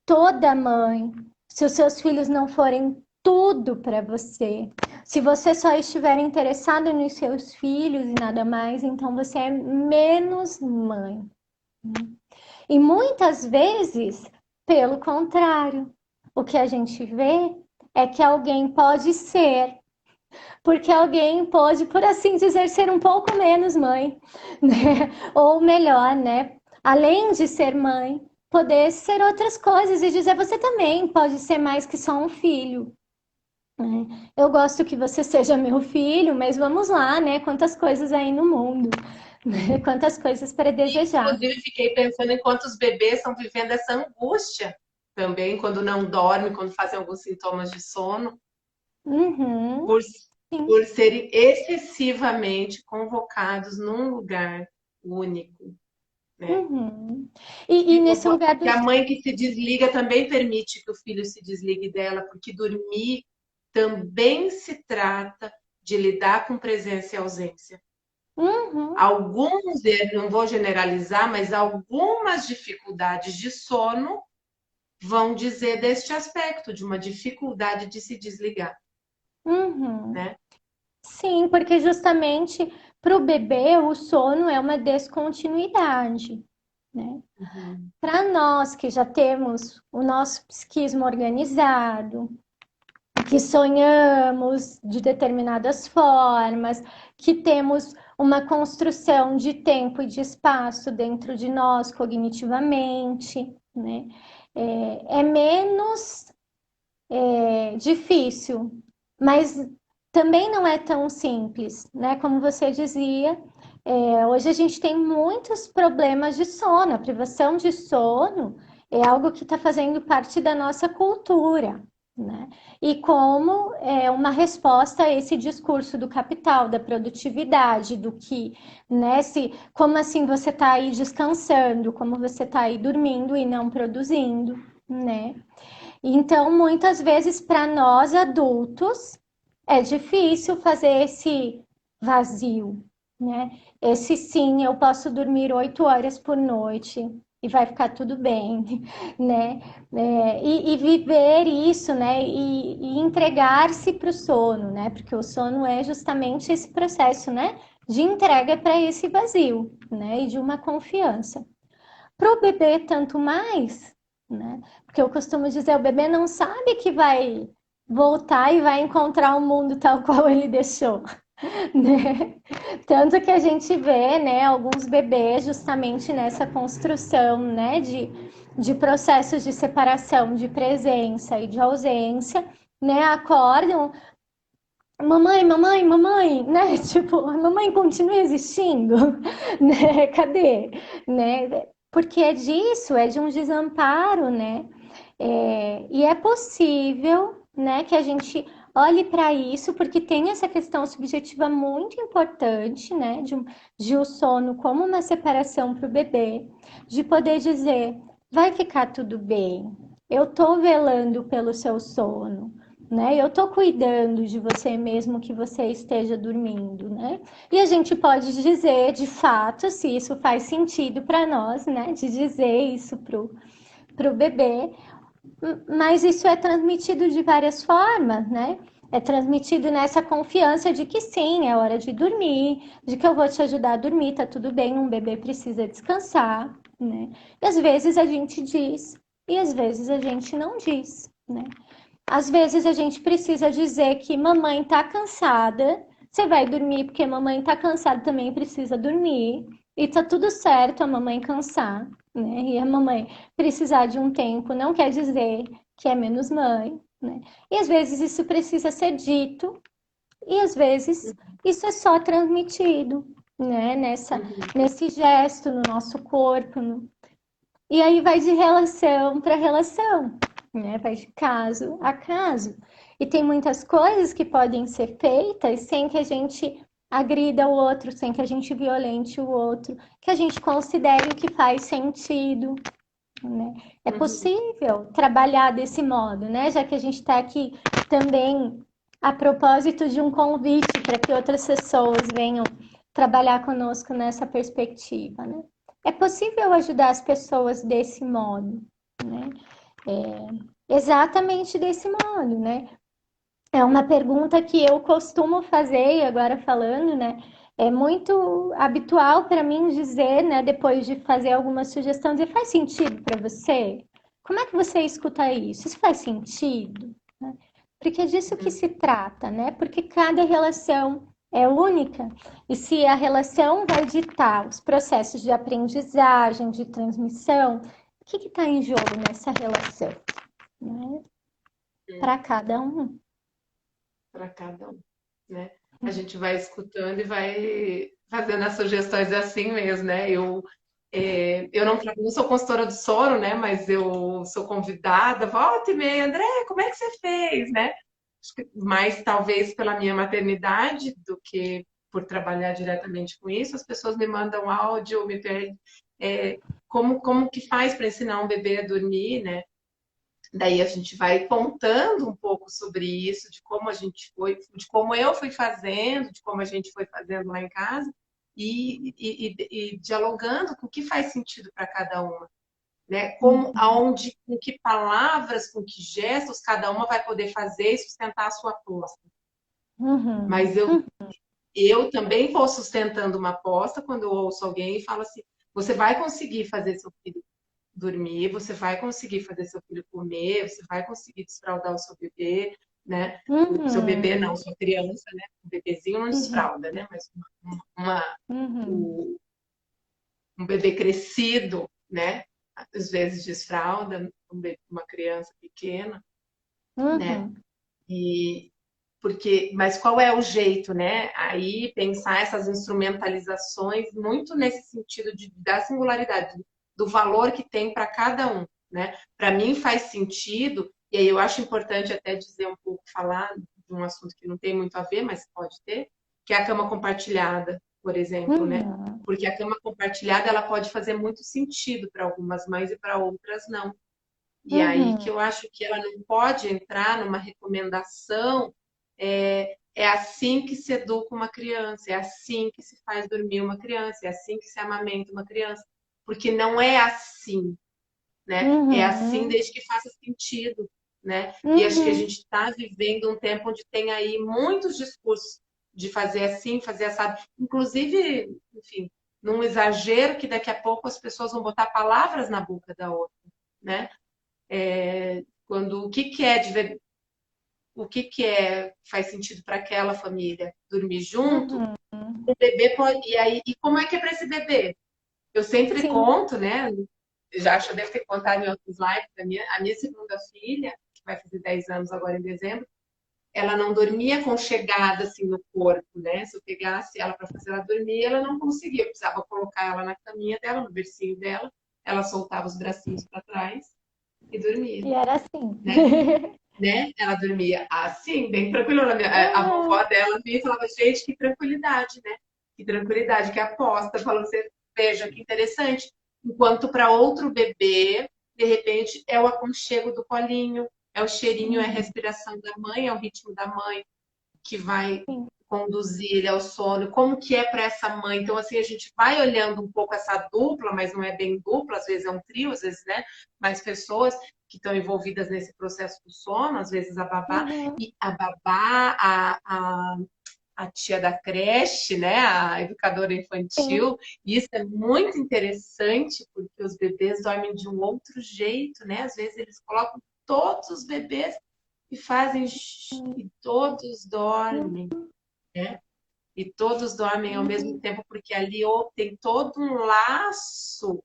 toda mãe, se os seus filhos não forem tudo para você, se você só estiver interessado nos seus filhos e nada mais, então você é menos mãe. E muitas vezes, pelo contrário, o que a gente vê é que alguém pode ser, porque alguém pode, por assim dizer, ser um pouco menos mãe, né? Ou melhor, né? Além de ser mãe, poder ser outras coisas e dizer você também pode ser mais que só um filho, Eu gosto que você seja meu filho, mas vamos lá, né? Quantas coisas aí no mundo, né? Quantas coisas para desejar. Inclusive, fiquei pensando em quantos bebês estão vivendo essa angústia também, quando não dormem, quando fazem alguns sintomas de sono, Uhum, por, sim. por serem excessivamente convocados num lugar único, né? Uhum. E nesse lugar do. Que a mãe que se desliga também permite que o filho se desligue dela, porque dormir também se trata de lidar com presença e ausência. Uhum, Alguns, não vou generalizar, mas algumas dificuldades de sono vão dizer deste aspecto, de uma dificuldade de se desligar, uhum. né? Sim, porque justamente para o bebê o sono é uma descontinuidade, né? Uhum. Para nós que já temos o nosso psiquismo organizado, que sonhamos de determinadas formas, que temos uma construção de tempo e de espaço dentro de nós cognitivamente, né? É menos difícil, mas também não é tão simples, né? Como você dizia, hoje a gente tem muitos problemas de sono, a privação de sono é algo que está fazendo parte da nossa cultura, né? E como é uma resposta a esse discurso do capital, da produtividade, do que, né? Como assim você está aí descansando, como você está aí dormindo e não produzindo, né? Então, muitas vezes, para nós adultos, é difícil fazer esse vazio, né? Esse sim, eu posso dormir 8 horas por noite e vai ficar tudo bem, né? E viver isso, né? E entregar-se para o sono, né? Porque o sono é justamente esse processo, né? De entrega para esse vazio, né? E de uma confiança. Para o bebê, tanto mais, né? Porque eu costumo dizer, o bebê não sabe que vai voltar e vai encontrar o mundo tal qual ele deixou, né? Tanto que a gente vê, né, alguns bebês justamente nessa construção, né, de processos de separação, de presença e de ausência, né, acordam, mamãe, mamãe, mamãe, né, tipo, mamãe continua existindo, né, cadê, né, porque é disso, é de um desamparo, né, e é possível, né, que a gente olhe para isso, porque tem essa questão subjetiva muito importante, né, de o sono como uma separação para o bebê, de poder dizer, vai ficar tudo bem, eu tô velando pelo seu sono, né, eu tô cuidando de você mesmo que você esteja dormindo, né, e a gente pode dizer, de fato, se isso faz sentido para nós, né, de dizer isso pro bebê, mas isso é transmitido de várias formas, né? É transmitido nessa confiança de que sim, é hora de dormir, de que eu vou te ajudar a dormir, tá tudo bem, um bebê precisa descansar, né? E às vezes a gente diz, e às vezes a gente não diz, né? Às vezes a gente precisa dizer que mamãe tá cansada, você vai dormir porque mamãe tá cansada também precisa dormir, e tá tudo certo a mamãe cansar, né? E a mamãe precisar de um tempo não quer dizer que é menos mãe, né? E às vezes isso precisa ser dito, e às vezes isso é só transmitido, né? Uhum. Nesse gesto no nosso corpo, e aí vai de relação para relação, né? Vai de caso a caso. E tem muitas coisas que podem ser feitas sem que a gente agrida o outro, sem que a gente violente o outro, que a gente considere o que faz sentido, né? É Uhum. possível trabalhar desse modo, né? Já que a gente está aqui também a propósito de um convite para que outras pessoas venham trabalhar conosco nessa perspectiva, né? É possível ajudar as pessoas desse modo, né? Exatamente desse modo, né? É uma pergunta que eu costumo fazer, e agora falando, né? É muito habitual para mim dizer, né, depois de fazer alguma sugestão, dizer, faz sentido para você? Como é que você escuta isso? Isso faz sentido? Né? Porque é disso que Uhum. se trata, né? Porque cada relação é única, e se a relação vai ditar os processos de aprendizagem, de transmissão, o que está em jogo nessa relação, né? Para cada um. para cada um, né? A gente vai escutando e vai fazendo as sugestões assim mesmo, né? Eu não sou consultora do sono, né? Mas eu sou convidada, volta e meia, André, como é que você fez, né? Acho que mais talvez pela minha maternidade do que por trabalhar diretamente com isso, as pessoas me mandam áudio, me pedem como que faz para ensinar um bebê a dormir, né? Daí a gente vai contando um pouco sobre isso, de como a gente foi, de como eu fui fazendo, de como a gente foi fazendo lá em casa, e dialogando com o que faz sentido para cada uma, né? Como, aonde, com que palavras, com que gestos cada uma vai poder fazer e sustentar a sua aposta. Uhum. Mas eu também vou sustentando uma aposta quando eu ouço alguém e falo assim: você vai conseguir fazer seu filho dormir, você vai conseguir fazer seu filho comer, você vai conseguir desfraldar o seu bebê, né? O seu bebê Uhum. não, sua criança, né? O bebezinho não Uhum. desfralda, né? Mas uma, Uhum. um bebê crescido, né? Às vezes desfralda, uma criança pequena, né? Uhum. E mas qual é o jeito, né? Aí pensar essas instrumentalizações muito nesse sentido da singularidade, do valor que tem para cada um, né? Para mim faz sentido, e aí eu acho importante até dizer um pouco, falar de um assunto que não tem muito a ver, mas pode ter, que é a cama compartilhada, por exemplo, né? Uhum. Porque a cama compartilhada ela pode fazer muito sentido para algumas mães e para outras não. E aí que Uhum. eu acho que ela não pode entrar numa recomendação. É assim que se educa uma criança, é assim que se faz dormir uma criança, é assim que se amamenta uma criança, porque não é assim, né? É assim Uhum. desde que faça sentido, né? E acho que a Uhum. gente está vivendo um tempo onde tem aí muitos discursos de fazer assim, fazer assado, inclusive, enfim, num exagero que daqui a pouco as pessoas vão botar palavras na boca da outra, né? Quando o que que é faz sentido para aquela família dormir junto, Uhum. o bebê pode e aí e como é que é para esse bebê? Eu sempre Sim. conto, né? Já acho que eu devo ter contado em outros lives, a minha segunda filha, que vai fazer 10 anos agora em dezembro, ela não dormia conchegada assim no corpo, né? Se eu pegasse ela para fazer ela dormir, ela não conseguia. Eu precisava colocar ela na caminha dela, no bercinho dela, ela soltava os bracinhos para trás e dormia, E era assim. né? Né? Ela dormia assim, bem tranquila. A Uhum. vovó dela vinha e falava, gente, que tranquilidade, né? Que tranquilidade, que aposta. Falou, você veja que interessante. Enquanto para outro bebê, de repente, é o aconchego do colinho, é o cheirinho, é a Uhum. respiração da mãe, é o ritmo da mãe que vai Sim. conduzir ele ao sono, como que é para essa mãe. Então, assim, a gente vai olhando um pouco essa dupla, mas não é bem dupla, às vezes é um trio, às vezes, né? Mais pessoas que estão envolvidas nesse processo do sono, às vezes a babá, Uhum. e a babá, a tia da creche, né, a educadora Sim. infantil, e isso é muito interessante, porque os bebês dormem de um outro jeito, né? Às vezes eles colocam todos os bebês e fazem e todos dormem, né? E todos dormem ao mesmo Uhum. tempo, porque ali tem todo um laço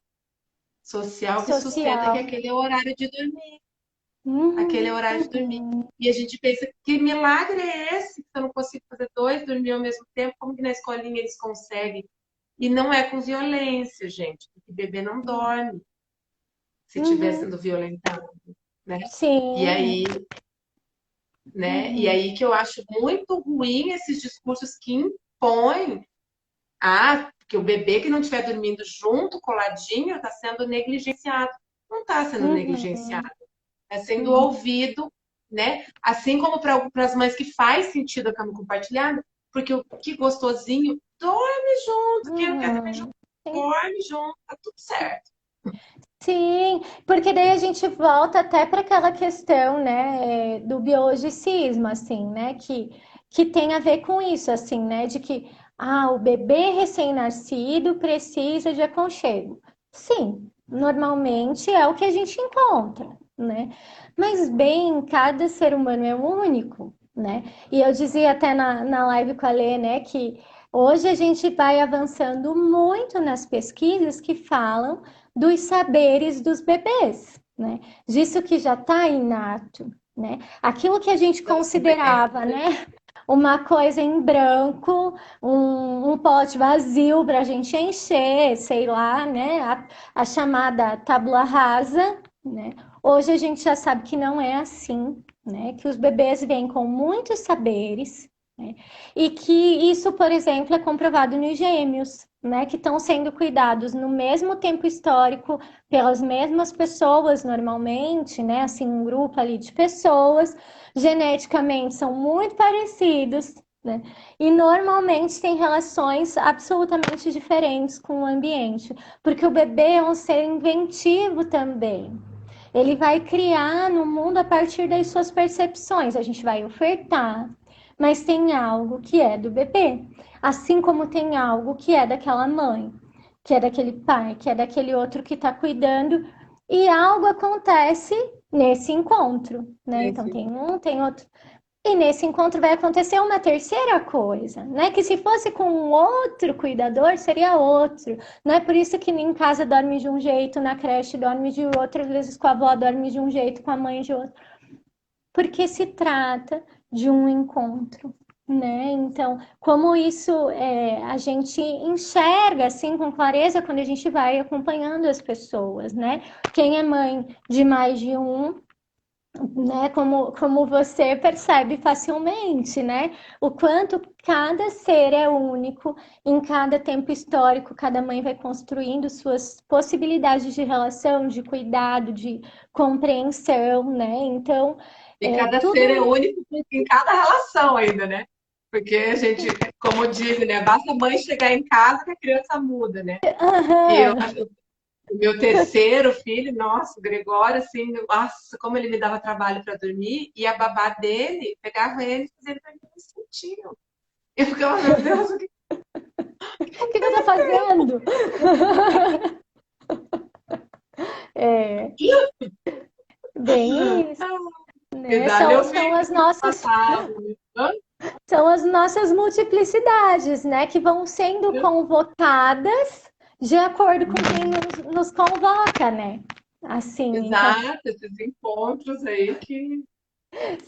social que sustenta que Social. aquele é o horário de dormir, aquele é o Uhum. horário de dormir. Uhum. E a gente pensa, que milagre é esse? Que eu não consigo fazer dois dormir ao mesmo tempo? Como que na escolinha eles conseguem? E não é com violência, gente, porque bebê não dorme se estiver Uhum. sendo violentado, né? E Sim. aí, né? E Uhum. aí que eu acho muito ruim esses discursos que impõem. Ah, porque o bebê que não estiver dormindo junto, coladinho, está sendo negligenciado. Não está sendo Uhum. negligenciado, está sendo Uhum. ouvido, né? Assim como para as mães que faz sentido a cama compartilhada, porque o que gostosinho, dorme junto, quem não quer dormir junto, Uhum. Sim. dorme junto, tá tudo certo. Sim, porque daí a gente volta até para aquela questão, né, do biologicismo, assim, né, que tem a ver com isso, assim, né, de que o bebê recém-nascido precisa de aconchego. Sim, normalmente é o que a gente encontra, né? Mas bem, cada ser humano é único, né? E eu dizia até na live com a Lê, né, que hoje a gente vai avançando muito nas pesquisas que falam dos saberes dos bebês, né? Disso que já está inato, né? Aquilo que a gente Então, assim, considerava, né? uma coisa em branco, um pote vazio para a gente encher, sei lá, né? A chamada tábula rasa, né? Hoje a gente já sabe que não é assim, né? Que os bebês vêm com muitos saberes, né? E que isso, por exemplo, é comprovado nos gêmeos, né? Que estão sendo cuidados no mesmo tempo histórico pelas mesmas pessoas normalmente, né? Assim, um grupo ali de pessoas geneticamente são muito parecidos, né? E normalmente têm relações absolutamente diferentes com o ambiente, porque o bebê é um ser inventivo também. Ele vai criar no mundo a partir das suas percepções. A gente vai ofertar, mas tem algo que é do bebê, assim como tem algo que é daquela mãe, que é daquele pai, que é daquele outro que está cuidando, e algo acontece nesse encontro, né? Então Esse, tem um, tem outro. E nesse encontro vai acontecer uma terceira coisa, né? Que se fosse com um outro cuidador, seria outro. Não é por isso que em casa dorme de um jeito, na creche dorme de outro, às vezes com a avó dorme de um jeito, com a mãe de outro. Porque se trata de um encontro, né? Então, como isso a gente enxerga assim com clareza quando a gente vai acompanhando as pessoas, né? Quem é mãe de mais de um, né? Como você percebe facilmente, né? O quanto cada ser é único, em cada tempo histórico, cada mãe vai construindo suas possibilidades de relação, de cuidado, de compreensão, né? Então, e cada ser é tudo. único em cada relação ainda, né? Porque a gente, como dizem, né? Basta a mãe chegar em casa que a criança muda, né? E eu, Aham. o meu terceiro filho, nossa, o Gregório, assim, nossa, como ele me dava trabalho para dormir, e a babá dele pegava ele e fazia ele dormir no instantinho. Eu ficava, meu Deus, o que O que eu tô fazendo? É, bem isso, me né? dá? Eu São fico as nossas passado. São as nossas multiplicidades, né, que vão sendo convocadas de acordo com quem nos convoca, né? Assim, então, Exato, esses encontros aí que.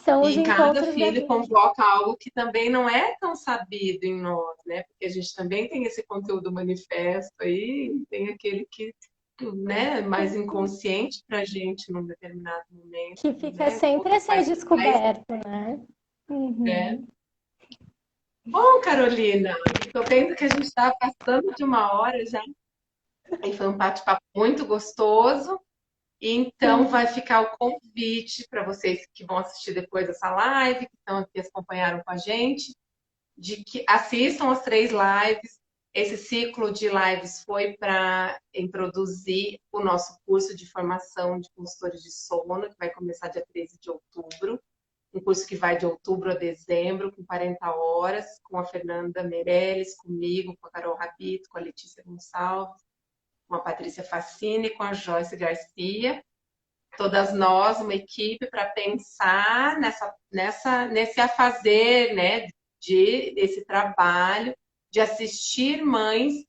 são os E cada encontros da filho vida. convoca algo que também não é tão sabido em nós, né? Porque a gente também tem esse conteúdo manifesto aí, tem aquele que, né, mais inconsciente para a gente num determinado momento, Que fica né? sempre Outro a ser mais, descoberto, né? né? Uhum. Bom, Carolina, estou vendo que a gente está passando de uma hora já, e foi um bate-papo muito gostoso. Então, vai Uhum. ficar o convite para vocês que vão assistir depois dessa live, que estão aqui, acompanharam com a gente, de que assistam as 3 lives. Esse ciclo de lives foi para introduzir o nosso curso de formação de consultores de sono, que vai começar dia 13 de outubro. Um curso que vai de outubro a dezembro, com 40 horas, com a Fernanda Meirelles, comigo, com a Carol Rabito, com a Letícia Gonçalves, com a Patrícia Facine, com a Joyce Garcia, todas nós, uma equipe, para pensar nesse afazer, né, desse trabalho de assistir mães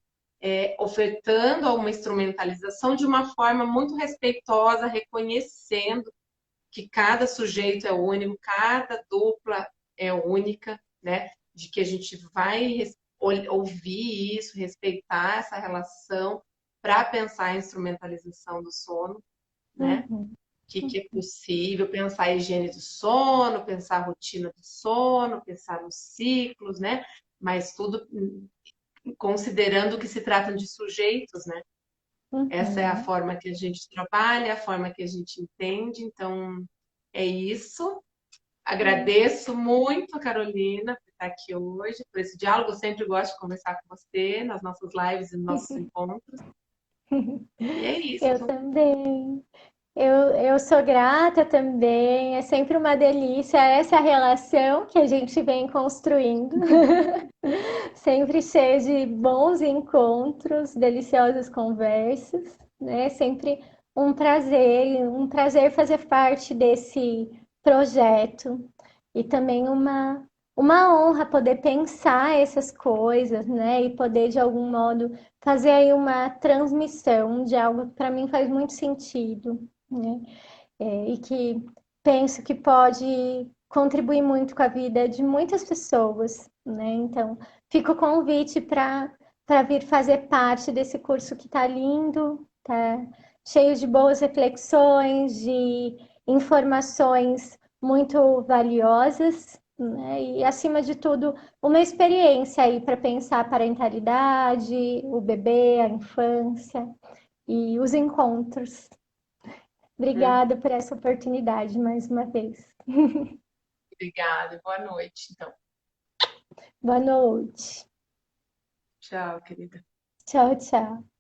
ofertando uma instrumentalização de uma forma muito respeitosa, reconhecendo que cada sujeito é único, cada dupla é única, né? De que a gente vai ouvir isso, respeitar essa relação para pensar a instrumentalização do sono, né? Uhum. Que é possível, pensar a higiene do sono, pensar a rotina do sono, pensar nos ciclos, né? Mas tudo considerando que se tratam de sujeitos, né? Essa é a Uhum. forma que a gente trabalha, a forma que a gente entende. Então, é isso. Agradeço muito, Carolina, por estar aqui hoje, por esse diálogo. Eu sempre gosto de conversar com você nas nossas lives e nos nossos encontros. E é isso. Eu também. Eu sou grata também, é sempre uma delícia essa relação que a gente vem construindo, sempre cheia de bons encontros, deliciosas conversas, né? Sempre um prazer fazer parte desse projeto e também uma honra poder pensar essas coisas, né? E poder de algum modo fazer aí uma transmissão de algo que para mim faz muito sentido, né? E que penso que pode contribui muito com a vida de muitas pessoas, né? Então, fica o convite para vir fazer parte desse curso que está lindo, tá cheio de boas reflexões, de informações muito valiosas, né? E, acima de tudo, uma experiência aí para pensar a parentalidade, o bebê, a infância e os encontros. Hum, Obrigada por essa oportunidade mais uma vez. obrigada. Boa noite, então. Boa noite. Tchau, querida. Tchau, tchau.